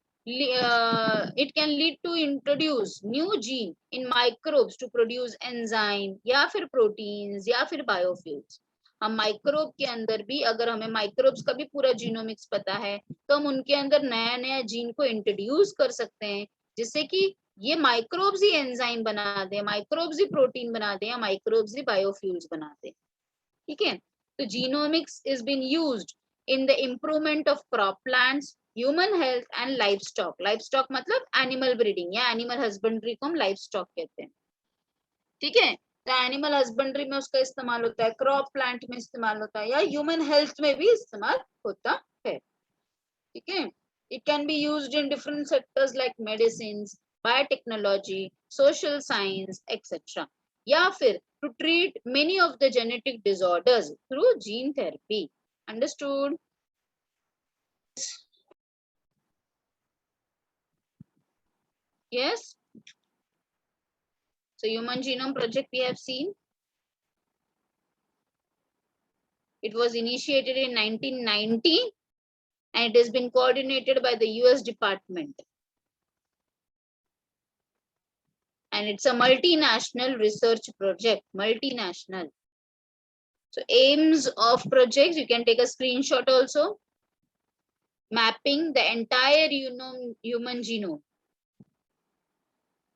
to introduce new gene in microbes to produce enzyme या फिर proteins या फिर biofuels. हम माइक्रोब के अंदर भी, अगर हमें माइक्रोब्स का भी पूरा जीनोमिक्स पता है तो हम उनके अंदर नया नया जीन को इंट्रोड्यूस कर सकते हैं, जिससे कि ये माइक्रोब्स ही एंजाइम बना दे, माइक्रोब्स ही प्रोटीन बना दे, या माइक्रोब्स ही बायोफ्यूल्स बना दे। ठीक है, तो genomics is been used in the improvement of crop plants, human health and life stock. Life stock मतलब एनिमल ब्रीडिंग या एनिमल हस्बेंड्री को हम लाइफ स्टॉक कहते हैं। ठीक है, तो एनिमल हस्बेंड्री में उसका इस्तेमाल होता है, क्रॉप प्लांट में इस्तेमाल होता है, या ह्यूमन हेल्थ में भी इस्तेमाल होता है। ठीक है, it can be used in different sectors like medicine, biotechnology, social science etcetera, या फिर to treat many of the genetic disorders through gene therapy. Understood? Yes. So Human Genome Project we have seen. It was initiated in 1990 and it has been coordinated by the US Department. And it's a multinational research project, multinational. So aims of projects, you can take a screenshot also. Mapping the entire human genome.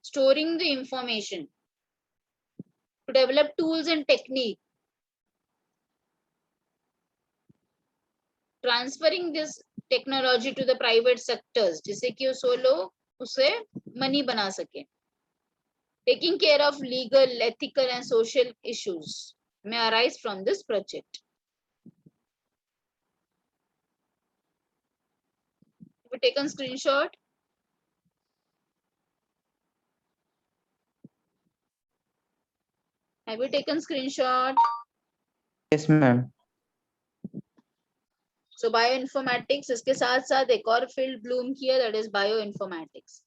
Storing the information. To develop tools and technique. Transferring this technology to the private sectors, जिससे कि वो लोग उसे मनी बना सके. Taking care of legal, ethical and social issues may arise from this project. Have you taken screenshot? Have you taken screenshot? Yes, ma'am. So bioinformatics, इसके साथ साथ एक और field bloom किया, that is bioinformatics.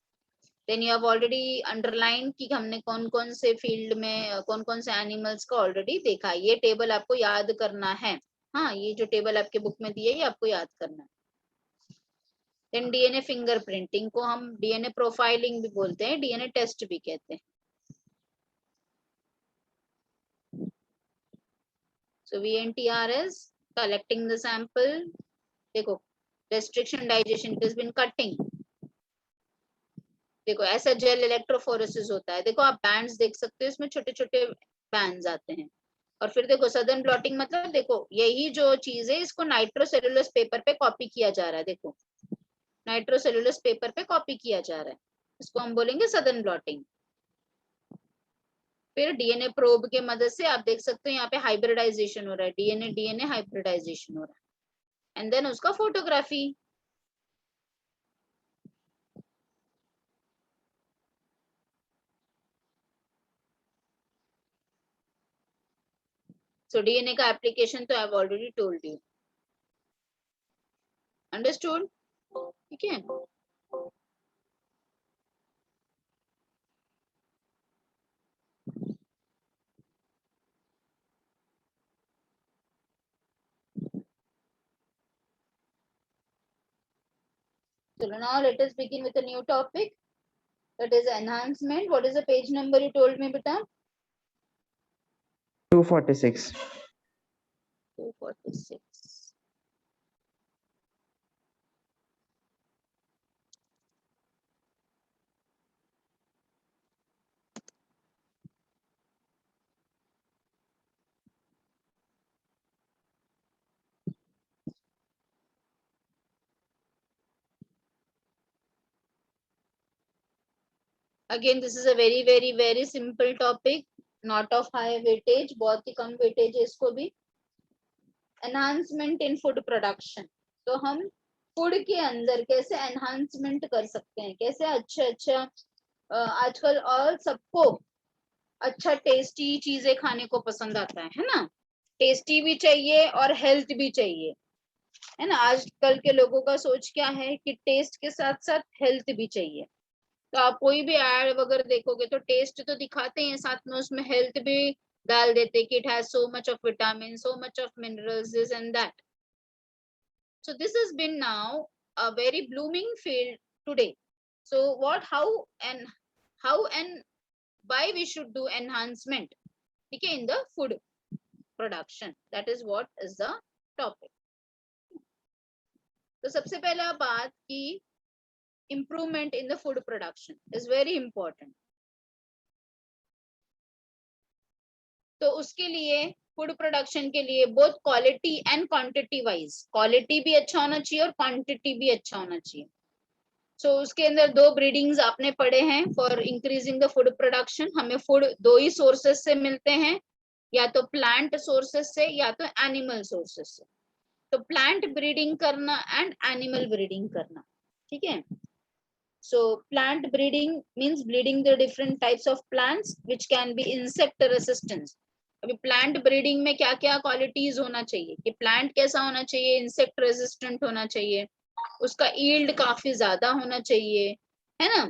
Then you have already underlined कि हमने कौन कौन से field में कौन कौन से animals का already देखा. ये table आपको याद करना है. हाँ, ये जो table आपके book में दी है ये आपको याद करना है. Then DNA fingerprinting को हम DNA profiling भी बोलते हैं, DNA test भी कहते हैं. So VNTR is collecting the sample. देखो, restriction digestion, it has been cutting. देखो ऐसा जेल इलेक्ट्रोफोरेसिस होता है. देखो आप बैंड्स देख सकते हो, इसमें छोटे छोटे बैंड्स आते हैं. और फिर देखो सदर्न ब्लॉटिंग मतलब देखो यही जो चीज है इसको नाइट्रोसेलुलोज पेपर पे कॉपी किया जा रहा है. देखो नाइट्रोसेलुलोज पेपर पे कॉपी किया जा रहा है, इसको हम बोलेंगे सदर्न ब्लॉटिंग. फिर डीएनए प्रोब के मदद से आप देख सकते हो यहाँ पे हाइब्रिडाइजेशन हो रहा है, डीएनए डीएनए हाइब्रिडाइजेशन हो रहा है. एंड देन उसका फोटोग्राफी. So DNA का एप्लीकेशन तो I have already told you. Understood? ठीक है. So now let us begin with a new topic, that is enhancement. What is the page number you told me, beta? 246. 246. Again, this is a very simple topic, not of high weightage, बहुत ही कम weightage है इसको भी. Enhancement in food production. तो हम फूड के अंदर कैसे एनहांसमेंट कर सकते हैं, कैसे अच्छा आजकल और सबको अच्छा टेस्टी चीजें खाने को पसंद आता है ना. टेस्टी भी चाहिए और हेल्थ भी चाहिए, है ना. आजकल के लोगों का सोच क्या है कि टेस्ट के साथ साथ हेल्थ भी चाहिए. तो आप कोई भी एड वगैरह देखोगे तो टेस्ट तो दिखाते हैं, साथ में उसमें हेल्थ भी डाल देते कि it has so much of vitamin, so much of minerals, this and that. So this has been now a very blooming field today. So how and why we should do enhancement, okay, in the food. production. That is what is the topic. तो सबसे पहला बात कि improvement in the food production is very important. तो उसके लिए फूड प्रोडक्शन के लिए both quality and quantity wise, quality भी अच्छा होना चाहिए और क्वांटिटी भी अच्छा होना चाहिए. सो उसके अंदर दो ब्रीडिंग्स आपने पढ़े हैं for increasing the food production. हमें फूड दो ही सोर्सेस से मिलते हैं, या तो प्लांट सोर्सेस से या तो एनिमल सोर्सेस से. तो प्लांट ब्रीडिंग करना एंड एनिमल ब्रीडिंग करना, ठीक है. So plant breeding means breeding the different types of plants which can be insect resistance. अभी प्लांट ब्रीडिंग में क्या क्या क्वालिटीज होना चाहिए कि प्लांट कैसा होना चाहिए, इंसेक्ट रेजिस्टेंट होना चाहिए, उसका यील्ड काफी ज्यादा होना चाहिए, है ना,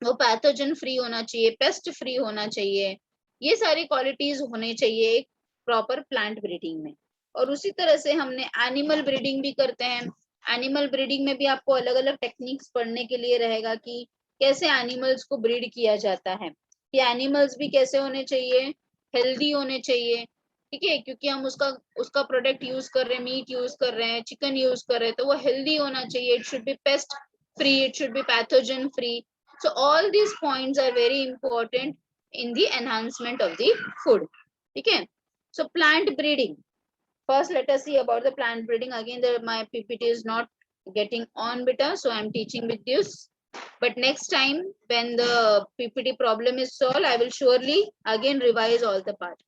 वो पैथोजन फ्री होना चाहिए, पेस्ट फ्री होना चाहिए. ये सारी क्वालिटीज होने चाहिए एक प्रॉपर प्लांट ब्रीडिंग में. और उसी तरह से हमने एनिमल ब्रीडिंग भी करते हैं. एनिमल ब्रीडिंग में भी आपको अलग अलग टेक्निक्स पढ़ने के लिए रहेगा कि कैसे एनिमल्स को ब्रीड किया जाता है, कि एनिमल्स भी कैसे होने चाहिए, हेल्दी होने चाहिए, ठीक है, क्योंकि हम उसका प्रोडक्ट यूज कर रहे हैं, मीट यूज कर रहे हैं, चिकन यूज कर रहे हैं, तो वो हेल्दी होना चाहिए. It should be paste free, it should be pathogen free. So all these points are very important in the enhancement of the food. Okay. So plant breeding. First, let us see about the plant breeding. Again, my PPT is not getting on beta, so I am teaching with this. But next time when the PPT problem is solved, I will surely again revise all the part.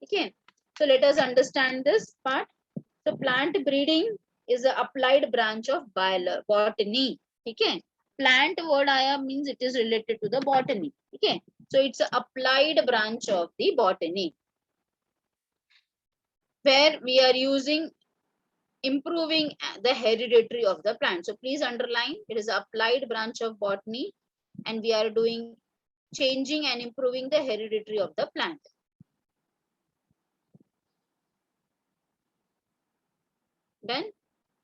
Okay. So let us understand this part. So plant breeding is an applied branch of botany. Okay. Plant word आया means it is related to the botany. Okay. So it's an applied branch of the botany where we are using improving the hereditary of the plant. So please underline, it is applied branch of botany and we are doing changing and improving the hereditary of the plant. Then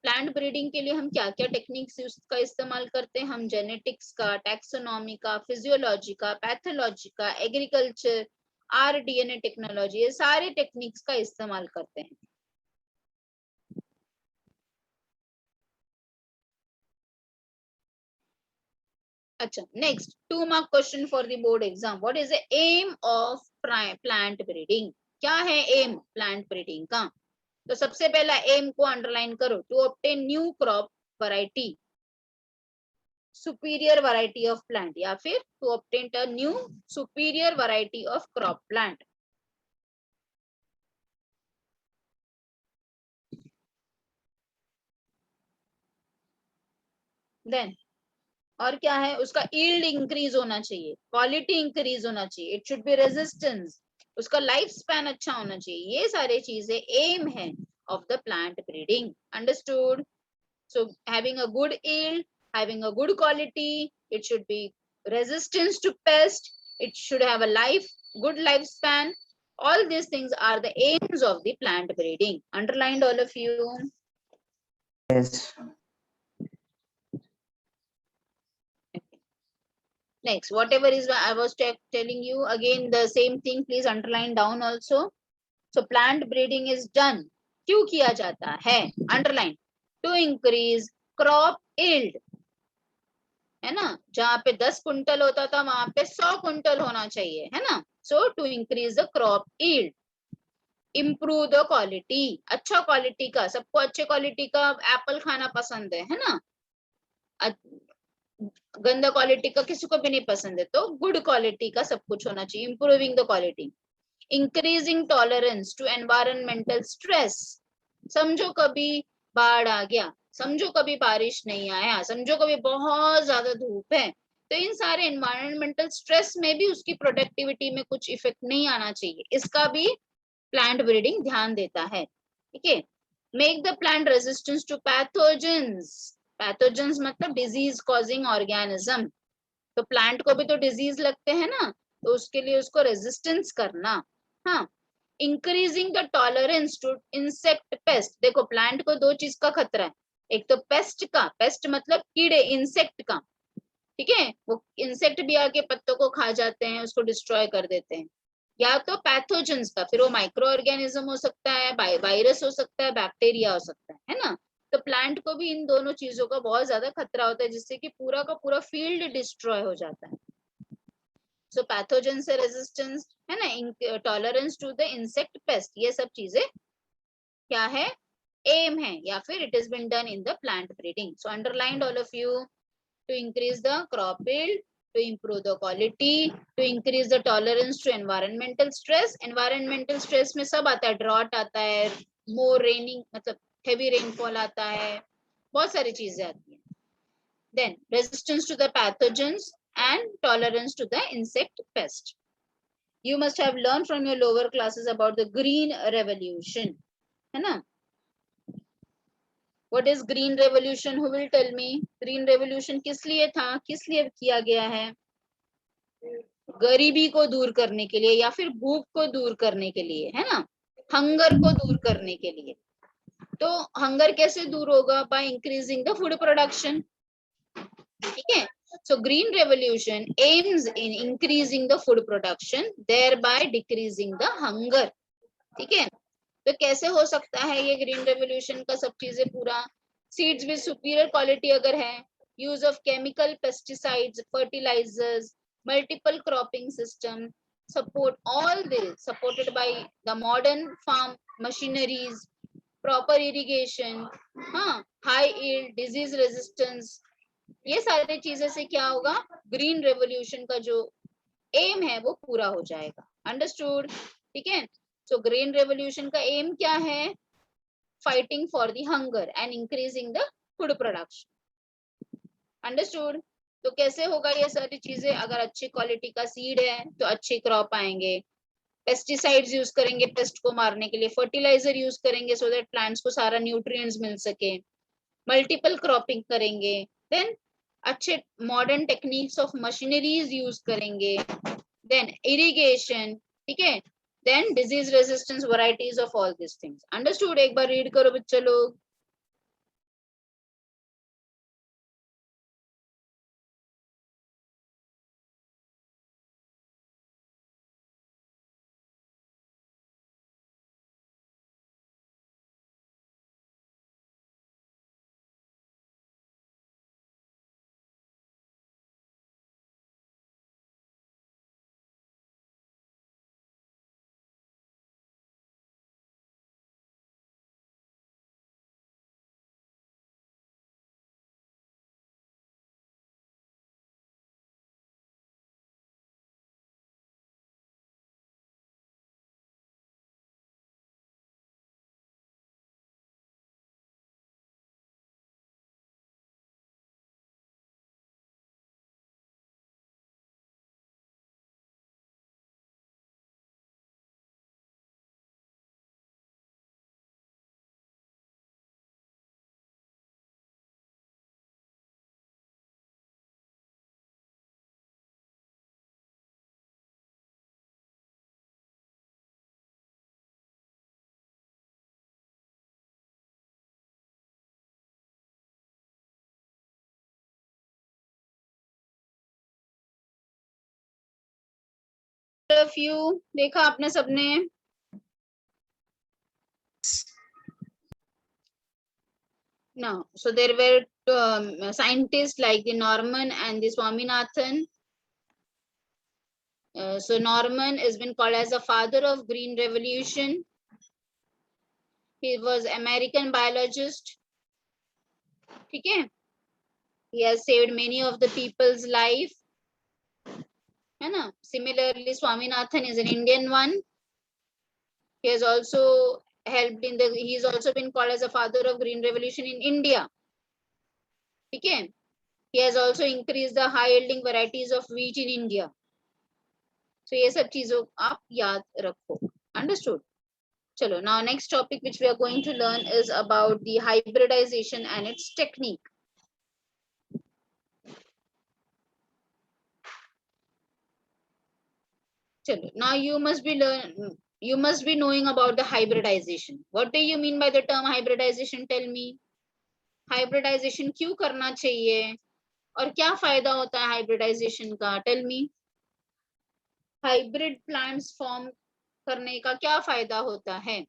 plant breeding के लिए हम क्या क्या टेक्निक्स का इस्तेमाल करते हैं. हम जेनेटिक्स का, टैक्सोनॉमी का, फिजियोलॉजी का, पैथोलॉजी का, एग्रीकल्चर, आरडीएनए टेक्नोलॉजी, ये सारे टेक्निक्स का इस्तेमाल करते हैं. अच्छा, next 2 mark question for the board exam. What is the aim of plant breeding? क्या है एम प्लांट ब्रीडिंग का? तो सबसे पहला एम को अंडरलाइन करो. To obtain new crop variety, superior variety of plant, या फिर to obtain a new superior variety of crop plant. Then और क्या है, उसका यील्ड इंक्रीज होना चाहिए, क्वालिटी इंक्रीज होना चाहिए, इट शुड बी रेजिस्टेंस, उसका लाइफ स्पैन अच्छा होना चाहिए. ये सारे चीजें एम है of the plant breeding. Understood? So having a good yield, having a good quality, it should be resistance to pest, it should have a good lifespan. All these things are the aims of the plant breeding. Underlined all of you? Yes. Next, whatever is I was telling you, again the same thing, please underline down also. So plant breeding is done. क्यों किया जाता है? Underline, to increase crop yield, है ना. जहां पे 10 कुंटल होता था वहां पे 100 कुंटल होना चाहिए, है ना. So to increase the crop yield, improve the quality, अच्छा क्वालिटी का, सबको अच्छे क्वालिटी का एप्पल खाना पसंद है ना. गंदा क्वालिटी का किसी को भी नहीं पसंद है, तो गुड क्वालिटी का सब कुछ होना चाहिए. Improving the quality, increasing tolerance to environmental stress. समझो कभी बाढ़ आ गया, समझो कभी बारिश नहीं आया, समझो कभी बहुत ज्यादा धूप है, तो इन सारे एनवायरमेंटल स्ट्रेस में भी उसकी प्रोडक्टिविटी में कुछ इफेक्ट नहीं आना चाहिए. इसका भी प्लांट ब्रीडिंग ध्यान देता है. ठीक है. Make the plant resistance to pathogens. Pathogens मतलब डिजीज कॉजिंग ऑर्गेनिज्म. तो प्लांट को भी तो डिजीज लगते हैं ना, तो उसके लिए उसको रेजिस्टेंस करना. हाँ. Increasing the tolerance to insect pest. देखो प्लांट को दो चीज का खतरा है, एक तो पेस्ट का, पेस्ट मतलब कीड़े, इंसेक्ट का, ठीक है, वो इंसेक्ट भी आके पत्तों को खा जाते हैं, उसको डिस्ट्रॉय कर देते हैं. या तो पैथोजेंस का, फिर वो माइक्रो ऑर्गेनिज्म हो सकता है, वायरस हो सकता है, बैक्टीरिया हो सकता है ना। तो प्लांट को भी इन दोनों चीजों का बहुत ज्यादा खतरा होता है, जिससे कि पूरा का पूरा फील्ड डिस्ट्रॉय हो जाता है। सो पैथोजन से रेजिस्टेंस है ना, tolerance to the insect pest, ये सब चीजें क्या है, एम है, या फिर it is been done in the plant breeding. So underlined all of you, to increase the crop yield, to improve the quality, to increase the tolerance to environmental stress। environmental stress में सब आता है, ड्रॉट आता है, more raining मतलब heavy rainfall आता है, बहुत सारी चीजें आती हैं। then resistance to the pathogens and tolerance to the insect pest। you must have learned from your lower classes about the green revolution, है ना। What is green revolution? Who will tell me? Green revolution किस लिए था, किस लिए किया गया है? गरीबी को दूर करने के लिए, या फिर भूख को दूर करने के लिए, है ना, हंगर को दूर करने के लिए। तो हंगर कैसे दूर होगा? By increasing the food production, ठीक है। So green revolution AIIMS in increasing the food production, thereby decreasing the hunger, ठीक है। तो कैसे हो सकता है ये ग्रीन रेवोल्यूशन का सब चीजें पूरा? सीड्स विद सुपीरियर क्वालिटी अगर है, use of chemical pesticides, fertilisers, multiple cropping system, support all this supported by the modern farm machineries, proper irrigation, हाँ, high yield, disease resistance, ये सारी चीजें से क्या होगा, ग्रीन रेवोल्यूशन का जो एम है वो पूरा हो जाएगा। अंडरस्टूड, ठीक है। सो ग्रीन रेवोल्यूशन का एम क्या है? Fighting for the hunger and increasing the food production. Understood. तो कैसे होगा ये सारी चीजें? अगर अच्छी क्वालिटी का सीड है तो अच्छे क्रॉप आएंगे, पेस्टिसाइड्स यूज करेंगे पेस्ट को मारने के लिए, फर्टिलाइजर यूज करेंगे सो दैट प्लांट्स को सारा न्यूट्रिएंट्स मिल सके, मल्टीपल क्रॉपिंग करेंगे, देन अच्छे modern techniques of machineries use करेंगे, देन इरिगेशन, ठीक है, then disease resistance, varieties of all this things. Understood? एक बार रीड करो बच्चे लोग। फ्यू देखा आपने सबने? No. So there were scientists like the Norman and the Swaminathan. So Norman has been called as the father of green revolution. He was American biologist. ठीक है? He has saved many of the people's life. है ना? Similarly, Swaminathan is an Indian one. He has also helped in the. He has also been called as a father of green revolution in India. ठीक है? He has also increased the high yielding varieties of wheat in India. So ये सब चीजों आप याद रखो। Understood? चलो, now next topic which we are going to learn is about the hybridization and its technique. चलो, now you must be knowing about the hybridization. What do you mean by the term hybridization? Tell me. Hybridization क्यों करना चाहिए और क्या फायदा होता है hybridization का? Tell me. Hybrid plants form करने का क्या फायदा होता है?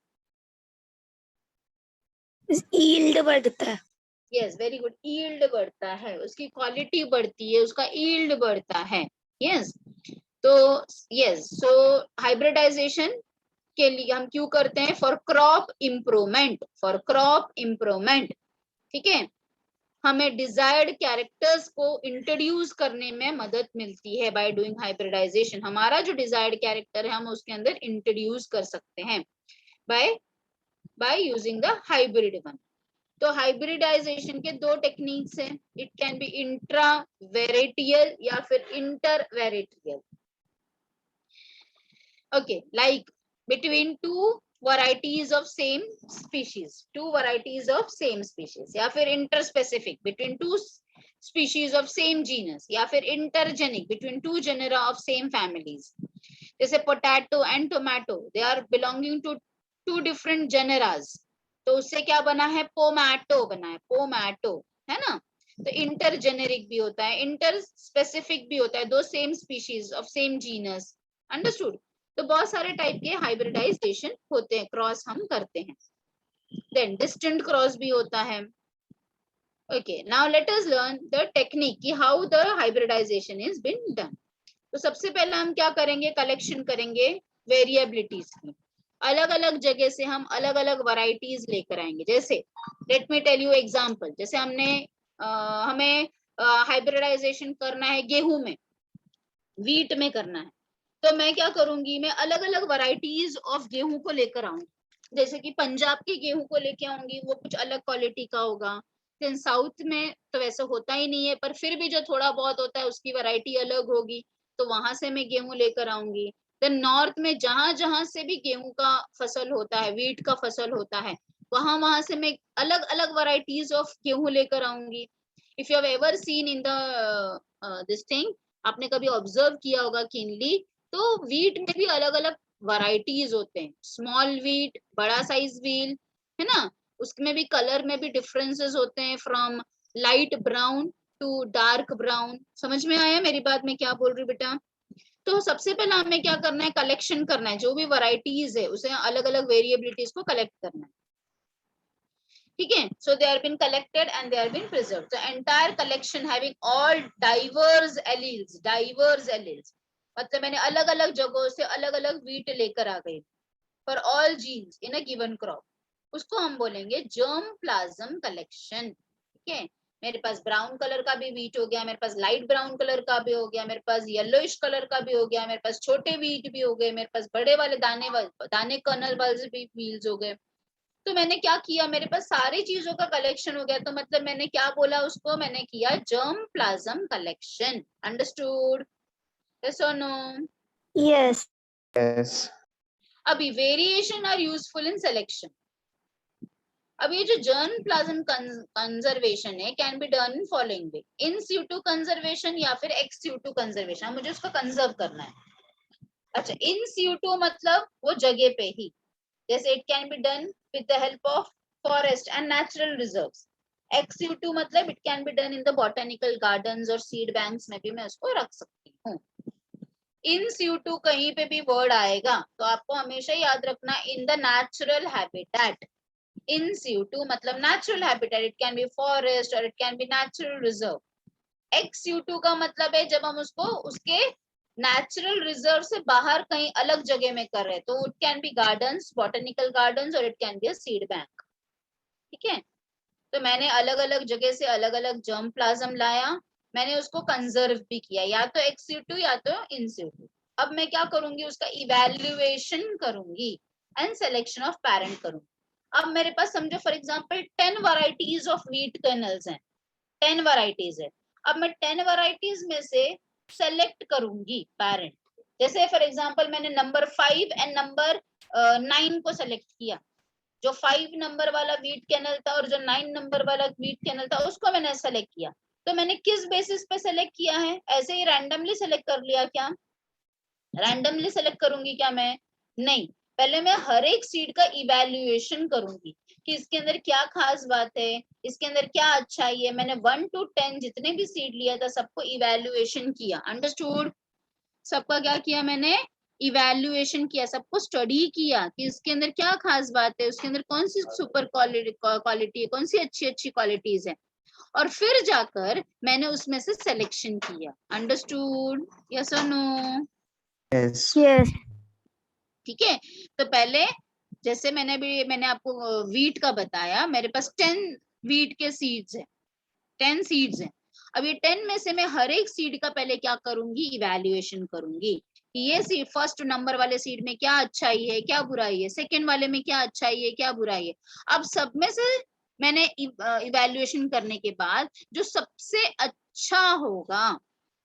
यील्ड बढ़ता है। यस, वेरी गुड, यील्ड बढ़ता है, उसकी क्वालिटी बढ़ती है, उसका यील्ड बढ़ता है। यस, तो यस, सो हाइब्रिडाइजेशन के लिए हम क्यों करते हैं? For crop improvement, for crop improvement. ठीक है, हमें डिजायर्ड कैरेक्टर्स को इंट्रोड्यूस करने में मदद मिलती है बाय डूइंग हाइब्रिडाइजेशन। हमारा जो डिजायर्ड कैरेक्टर है हम उसके अंदर इंट्रोड्यूस कर सकते हैं by using the hybrid one. तो हाइब्रिडाइजेशन के दो टेक्निक्स हैं, it can be intra varietal या फिर inter varietal. Okay, like between two varieties of same species, two varieties of same species, या फिर interspecific between two species of same genus, या फिर intergenic between two genera of same families. जैसे potato and tomato, they are belonging to two different generas, तो उससे क्या बना है? पोमैटो बना है, पोमैटो, है ना? तो इंटरजेनेरिक भी होता है, इंटर स्पेसिफिक भी होता है, दो same species of same genus. Understood? तो बहुत सारे टाइप के हाइब्रिडाइजेशन होते हैं, क्रॉस हम करते हैं। देन डिस्टेंट क्रॉस भी होता है। Okay, now let us learn the technique कि how the hybridisation is been done. तो सबसे पहले हम क्या करेंगे? कलेक्शन करेंगे वेरिएबिलिटीज की। अलग अलग जगह से हम अलग अलग वैरायटीज लेकर आएंगे। जैसे let me tell you example, जैसे हमें हाइब्रिडाइजेशन करना है गेहूं में, वीट में करना है, तो मैं क्या करूंगी? मैं अलग अलग वैरायटीज ऑफ गेहूं को लेकर आऊंगी। जैसे कि पंजाब के गेहूं को लेके आऊंगी, वो कुछ अलग क्वालिटी का होगा। देन साउथ में तो वैसे होता ही नहीं है, पर फिर भी जो थोड़ा बहुत होता है उसकी वैरायटी अलग होगी, तो वहां से मैं गेहूं लेकर आऊंगी। देन नॉर्थ में जहां जहां से भी गेहूं का फसल होता है, वीट का फसल होता है, वहां वहां से मैं अलग अलग वैरायटीज ऑफ गेहूं लेकर आऊंगी। If you have ever seen in the this thing, आपने कभी ऑब्जर्व किया होगा कीनली, तो वीट में भी अलग अलग वैरायटीज होते हैं। स्मॉल वीट, बड़ा साइज व्हील, है ना? उसमें भी कलर में भी डिफरेंसेस होते हैं, from light brown to dark brown. समझ में आया मेरी बात, मैं क्या बोल रही हूँ बेटा? तो सबसे पहले हमें क्या करना है? कलेक्शन करना है, जो भी वैरायटीज है उसे अलग अलग वेरिएबिलिटीज को कलेक्ट करना है। ठीक है, so they are been collected and they are been preserved. The entire collection having all diverse alleles, मतलब मैंने अलग अलग जगहों से अलग अलग वीट लेकर आ गई for all genes in a given crop, उसको हम बोलेंगे जर्म प्लाज्म कलेक्शन। ठीक है, मेरे पास ब्राउन कलर का भी वीट हो गया, मेरे पास लाइट ब्राउन कलर का भी हो गया, मेरे पास येलोइश कलर का भी हो गया, मेरे पास छोटे वीट भी हो गए, मेरे पास बड़े वाले दाने कर्नल वाले भी व्हील्स हो गए। तो मैंने क्या किया? मेरे पास सारी चीजों का कलेक्शन हो गया, तो मतलब मैंने क्या बोला उसको? मैंने किया germ plasm collection. Understood? Yes और नो? Yes. Yes. अभी variation are useful in selection. अब ये जो जर्म प्लाज्म कंजर्वेशन है, can be done in following way, in situ conservation या फिर एक्स सीटू कंजर्वेशन। मुझे उसको कंजर्व करना है। अच्छा, इन सीटू मतलब वो जगह पे ही, जैसे it can be done with the help of forest and natural reserves. XU2 मतलब it can be done in the botanical gardens और सीड बैंक्स में भी मैं उसको रख सकती हूँ। इन CO2 कहीं पे भी वर्ड आएगा तो आपको हमेशा याद रखना in the natural habitat. In CO2 मतलब natural habitat, it can be forest और it can be natural reserve. XU2 का मतलब है जब हम उसको उसके नेचुरल रिजर्व से बाहर कहीं अलग जगह में कर रहे हैं, तो it can be gardens, botanical gardens, और it can be a seed bank. ठीक है, तो मैंने अलग अलग जगह से अलग अलग जर्म प्लाज्म लाया, मैंने उसको कंजर्व भी किया, या तो XU2 या तो इन CO2। अब मैं क्या करूंगी? उसका इवेल्युएशन करूंगी एंड सिलेक्शन ऑफ पेरेंट करूंगी। अब मेरे पास समझो for example 10 varieties of wheat colonel's हैं, 10 वैरायटीज है। अब मैं 10 वैरायटीज में से सेलेक्ट करूंगी पेरेंट। जैसे फॉर एग्जांपल मैंने नंबर 5 एंड नंबर 9 को सेलेक्ट किया। जो 5 नंबर वाला वीट कैनल था और जो 9 नंबर वाला वीट कैनल था उसको मैंने सेलेक्ट किया। तो मैंने किस बेसिस पे सेलेक्ट किया है? ऐसे ही रैंडमली सेलेक्ट कर लिया क्या? रैंडमली सेलेक्ट करूंगी क्या मैं? नहीं, पहले मैं हर एक सीड का इवेल्युएशन करूंगी कि इसके अंदर क्या खास बात है, इसके अंदर क्या अच्छाई है। मैंने 1 to 10 जितने भी सीड लिया था सबको इवेल्युएशन किया। अंडरस्टूड? सबका क्या किया मैंने, इवैल्यूएशन किया, सबको स्टडी किया कि इसके अंदर क्या खास बात है, उसके अंदर कौन सी सुपर क्वालिटी है, कौन सी अच्छी अच्छी क्वालिटीज है, और फिर जाकर मैंने उसमें से सिलेक्शन किया। अंडरस्टूड? यस और नो? Yes Yes. ठीक है। तो पहले जैसे मैंने आपको वीट का बताया, मेरे पास 10 वीट के सीड्स है, 10 सीड्स हैं। अब ये 10 में से मैं हर एक सीड का पहले क्या करूंगी, इवैल्यूएशन करूंगी कि ये सीड, फर्स्ट नंबर वाले सीड में क्या अच्छाई है, क्या बुराई है, सेकंड वाले में क्या अच्छाई है, क्या बुराई है। अब सब में से मैंने इवैल्यूएशन करने के बाद जो सबसे अच्छा होगा,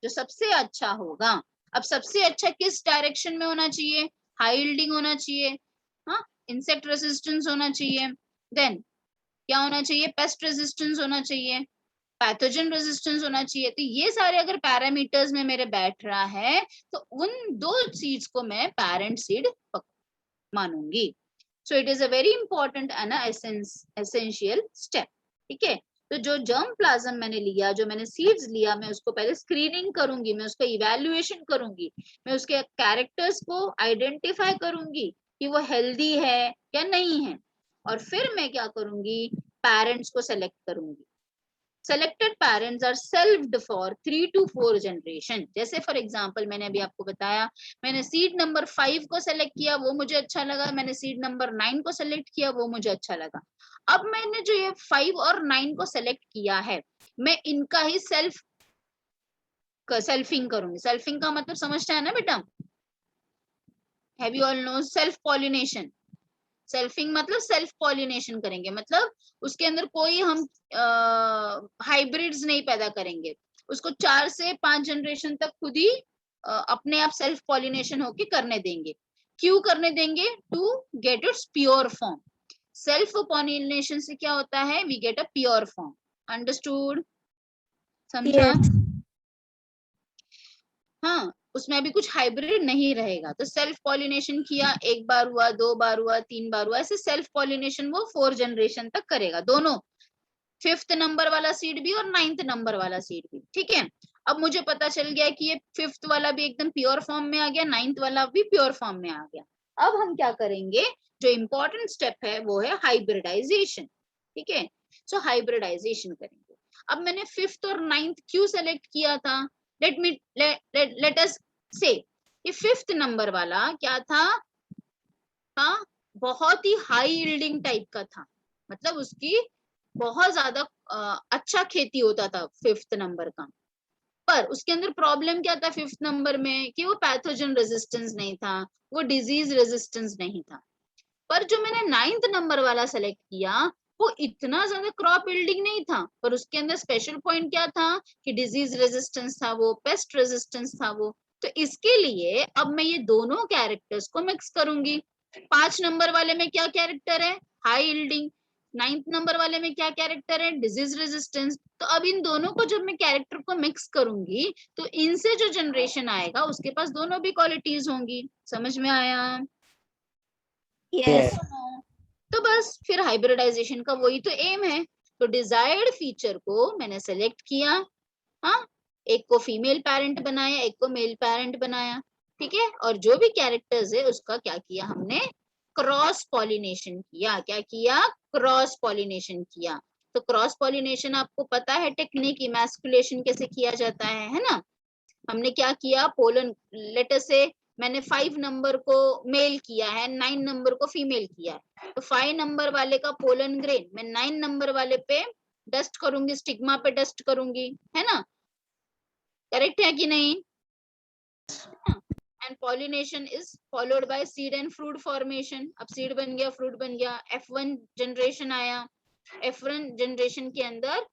जो सबसे अच्छा होगा, अब सबसे अच्छा किस डायरेक्शन में होना चाहिए, हाई यील्डिंग होना चाहिए, हाँ, इंसेक्ट रेजिस्टेंस होना चाहिए, देन क्या होना चाहिए, पेस्ट रेजिस्टेंस होना चाहिए, पैथोजन रेजिस्टेंस होना चाहिए। तो ये सारे अगर पैरामीटर्स में मेरे बैठ रहा है तो उन दो सीड्स को मैं पेरेंट सीड मानूंगी। So it is a very important and essential step. ठीक है। तो जो जर्म प्लाज्म मैंने लिया, जो मैंने सीड्स लिया, मैं उसको पहले स्क्रीनिंग करूंगी, मैं उसका इवैल्यूएशन करूंगी, मैं उसके कैरेक्टर्स को आइडेंटिफाई करूंगी कि वो हेल्दी है या नहीं है, और फिर मैं क्या करूंगी, पेरेंट्स को सेलेक्ट करूंगी। Selected parents are selved for 3 to 4 generation। जैसे फॉर एग्जाम्पल मैंने अभी आपको बताया, मैंने सीड नंबर 5 को सेलेक्ट किया, वो मुझे अच्छा लगा, मैंने सीड नंबर 9 को सेलेक्ट किया, वो मुझे अच्छा लगा। अब मैंने जो ये 5 और 9 को सेलेक्ट किया है, मैं इनका ही सेल्फिंग करूंगी। सेल्फिंग का मतलब समझता है ना बेटा, have you all know self pollination. Selfing मतलब सेल्फ पॉलिनेशन करेंगे, मतलब उसके अंदर कोई हम हाइब्रिड्स नहीं पैदा करेंगे, उसको 4 से 5 जनरेशन तक खुद ही अपने आप सेल्फ पॉलिनेशन होके करने देंगे। क्यों करने देंगे? To get its pure form. Self pollination से क्या होता है, we get a pure form. Understood? समझा? Yes. हाँ, उसमें अभी कुछ हाइब्रिड नहीं रहेगा। तो सेल्फ पॉलिनेशन किया, एक बार हुआ, 2 बार हुआ, 3 बार हुआ, ऐसे सेल्फ पॉलिनेशन वो 4 जनरेशन तक करेगा, दोनों, 5th नंबर वाला सीड भी और 9th नंबर वाला सीड भी। ठीक है। अब मुझे पता चल गया कि ये 5th वाला भी एकदम प्योर फॉर्म में आ गया, 9th वाला भी प्योर फॉर्म में आ गया। अब हम क्या करेंगे, जो इंपॉर्टेंट स्टेप है वो है हाइब्रिडाइजेशन। ठीक है। सो हाइब्रिडाइजेशन करेंगे। अब मैंने 5th और 9th क्यों सेलेक्ट किया था, let us say ये 5th नंबर वाला क्या था, हाँ, बहुत ही हाई यील्डिंग टाइप का था, मतलब उसकी बहुत ज्यादा अच्छा खेती होता था 5th नंबर का। पर उसके अंदर प्रॉब्लम क्या था 5th नंबर में, कि वो पैथोजन रेजिस्टेंस नहीं था, वो डिजीज रेजिस्टेंस नहीं था। पर जो मैंने 9th नंबर वाला सेलेक्ट किया, वो इतना ज्यादा क्रॉप यील्डिंग नहीं था, पर उसके अंदर स्पेशल पॉइंट क्या था कि डिजीज रेजिस्टेंस था, वो पेस्ट रेजिस्टेंस था वो। तो इसके लिए अब मैं ये दोनों कैरेक्टर्स को मिक्स करूंगी। 5 नंबर वाले में क्या कैरेक्टर है, हाई यील्डिंग, 9th नंबर वाले में क्या कैरेक्टर है, डिजीज रेजिस्टेंस। तो अब इन दोनों को जब मैं कैरेक्टर को मिक्स करूंगी, तो इनसे जो जनरेशन आएगा उसके पास दोनों भी क्वालिटीज होंगी। समझ में आया? Yes. तो बस फिर हाइब्रिडाइजेशन का वही तो एम है। तो डिजायर्ड फीचर को मैंने सेलेक्ट किया, हाँ, एक को फीमेल पेरेंट बनाया, एक को मेल पेरेंट बनाया। ठीक है। और जो भी कैरेक्टर्स है उसका क्या किया हमने, क्रॉस पॉलिनेशन किया। क्या किया? क्रॉस पॉलिनेशन किया। तो क्रॉस पॉलिनेशन आपको पता है टेक्निक, इमैस्कुलेशन कैसे किया जाता है ना। हमने क्या किया, पोलन, लेटर से मैंने 5 नंबर को मेल किया है, 9 नंबर को फीमेल किया है, तो 5 नंबर वाले का पोलन ग्रेन मैं 9 नंबर वाले पे डस्ट करूंगी, स्टिग्मा पे डस्ट करूंगी, है ना। करेक्ट है कि नहीं? And pollination is followed by seed and fruit formation. अब सीड बन गया, फ्रूट बन गया, F1 जनरेशन आया। F1 जनरेशन के अंदर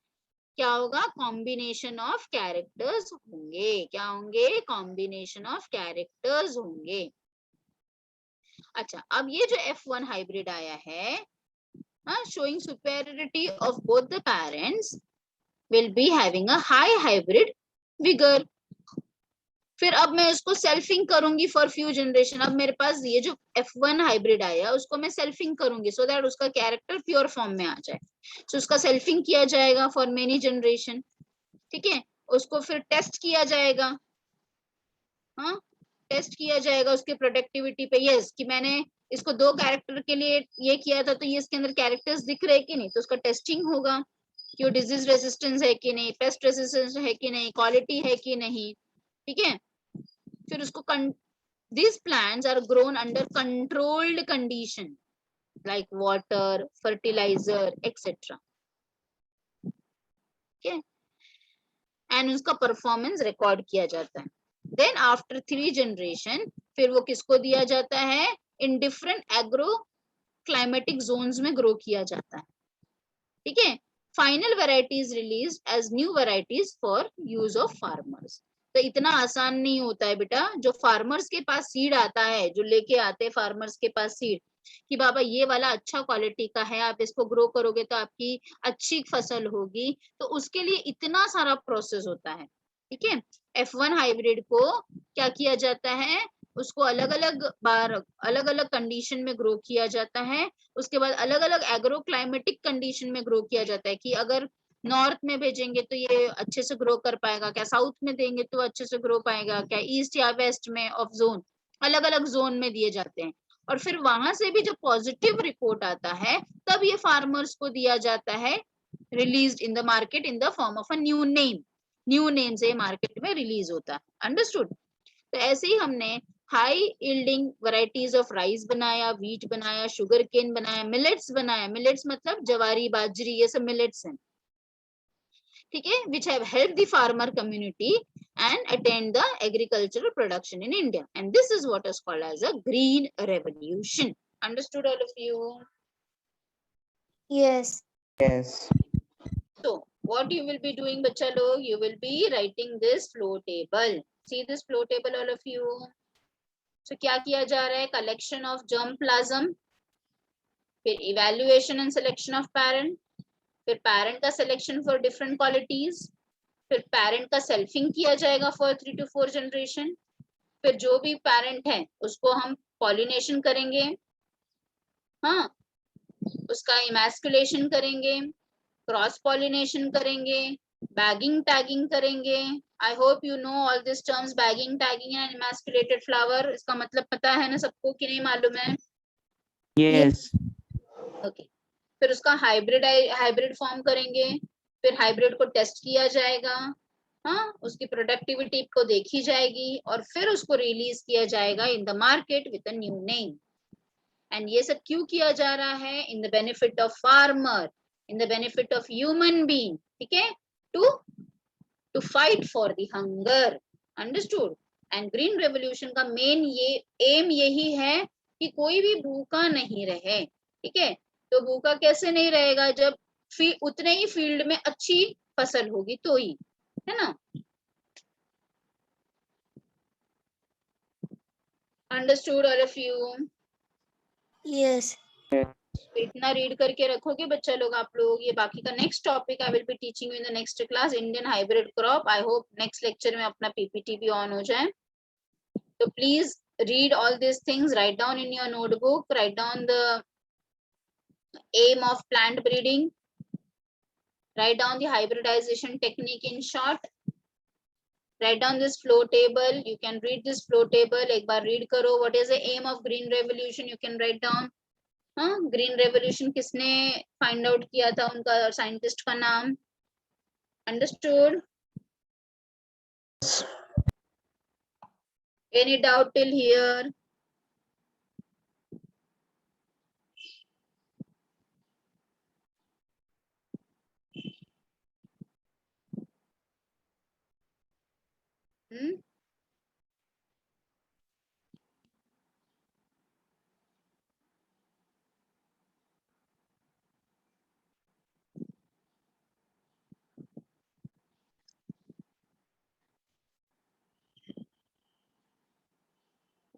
क्या होगा, कॉम्बिनेशन ऑफ कैरेक्टर्स होंगे। क्या होंगे? कॉम्बिनेशन ऑफ कैरेक्टर्स होंगे। अच्छा, अब ये जो F1 हाइब्रिड आया है, showing superiority of both the parents will be having a high hybrid vigor। फिर अब मैं उसको सेल्फिंग करूंगी फॉर फ्यू जनरेशन। अब मेरे पास ये जो F1 हाइब्रिड आया उसको मैं सेल्फिंग करूंगी सो दैट उसका कैरेक्टर प्योर फॉर्म में आ जाए। सो उसका सेल्फिंग किया जाएगा फॉर मेनी जनरेशन। ठीक है। उसको फिर टेस्ट किया जाएगा, हाँ, टेस्ट किया जाएगा उसके प्रोडक्टिविटी पे, यस कि मैंने इसको 2 कैरेक्टर के लिए ये किया था तो ये इसके अंदर कैरेक्टर्स दिख रहे कि नहीं, तो उसका टेस्टिंग होगा कि वो डिजीज रेजिस्टेंस है कि नहीं, पेस्ट रेजिस्टेंस है कि नहीं, क्वालिटी है कि नहीं, ठीक है। फिर उसको these plants are grown under controlled condition like water, fertilizer, etc. Okay, and उसका परफॉर्मेंस रिकॉर्ड किया जाता है। देन आफ्टर 3 जनरेशन फिर वो किसको दिया जाता है, in different agro climatic zones में ग्रो किया जाता है, ठीक है। Final varieties release as new varieties for use of farmers. तो इतना आसान नहीं होता है बेटा, जो फार्मर्स के पास सीड आता है, जो लेके आते हैं फार्मर्स के पास सीड कि बाबा ये वाला अच्छा क्वालिटी का है, आप इसको ग्रो करोगे तो आपकी अच्छी फसल होगी, तो उसके लिए इतना सारा प्रोसेस होता है, ठीक है। F1 हाइब्रिड को क्या किया जाता है, उसको अलग अलग बार अलग अलग कंडीशन में ग्रो किया जाता है, उसके बाद अलग अलग एग्रो क्लाइमेटिक कंडीशन में ग्रो किया जाता है कि अगर नॉर्थ में भेजेंगे तो ये अच्छे से ग्रो कर पाएगा क्या, साउथ में देंगे तो अच्छे से ग्रो पाएगा क्या, ईस्ट या वेस्ट में ऑफ जोन, अलग अलग जोन में दिए जाते हैं। और फिर वहां से भी जब पॉजिटिव रिपोर्ट आता है तब ये फार्मर्स को दिया जाता है, released in the market in the form of a new name, new name से मार्केट में रिलीज होता है, अंडरस्टूड। तो ऐसे ही हमने high yielding varieties of rice बनाया, व्हीट बनाया, शुगर केन बनाया, मिलेट्स बनाया, मिलेट्स मतलब जवारी, बाजरी, ये सब मिलेट्स हैं, ठीक है, which have helped the farmer community and attained the agricultural production in India, and this is what is called as a green revolution. Understood all of you? Yes. Yes. So what you will be doing bachcha log, you will be writing this flow table. See this flow table all of you. So क्या किया जा रहा है, collection of germ plasm, फिर evaluation and selection of parent, फिर parent का selection for different qualities, फिर parent का selfing किया जाएगा for 3 to 4 generation, फिर जो भी parent है उसको हम pollination करेंगे, हाँ, उसका emasculation करेंगे, क्रॉस पॉलिनेशन करेंगे, बैगिंग टैगिंग करेंगे। I hope you know all this terms, bagging tagging and emasculated flower, इसका मतलब पता है ना सबको कि नहीं मालूम है? Yes. ओके, फिर उसका हाइब्रिड फॉर्म करेंगे, फिर हाइब्रिड को टेस्ट किया जाएगा, हाँ, उसकी प्रोडक्टिविटी को देखी जाएगी और फिर उसको रिलीज किया जाएगा in the market with a new name. And ये सब क्यों किया जा रहा है, in the benefit of farmer, in the benefit of human being, ठीक है, to fight for the hunger, understood। and green revolution का मेन ये एम यही है कि कोई भी भूखा नहीं रहे, ठीक है। तो भूखा कैसे नहीं रहेगा, जब उतने ही फील्ड में अच्छी फसल होगी तो ही, है ना, understood all of you? Yes. इतना रीड करके रखोगे बच्चा लोग आप लोग, ये बाकी का next topic I will be teaching you in the next class, Indian hybrid crop. I hope next lecture में अपना पीपीटी भी ऑन हो जाए। तो please read all this things, write down in your notebook, write down the aim of plant breeding, write down the hybridisation technique in short, right down this flow table, you can read this flow table, एक बार रीड करो। What is the aim of green revolution, you can write down. हाँ, ग्रीन रेवोल्यूशन किसने फाइंड आउट किया था, उनका साइंटिस्ट का नाम, understood? Any doubt till here?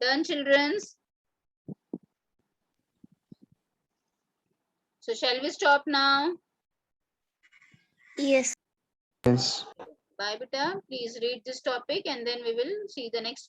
Done, children? So shall we stop now? Yes. Yes. Bye beta, please read this topic and then we will see the next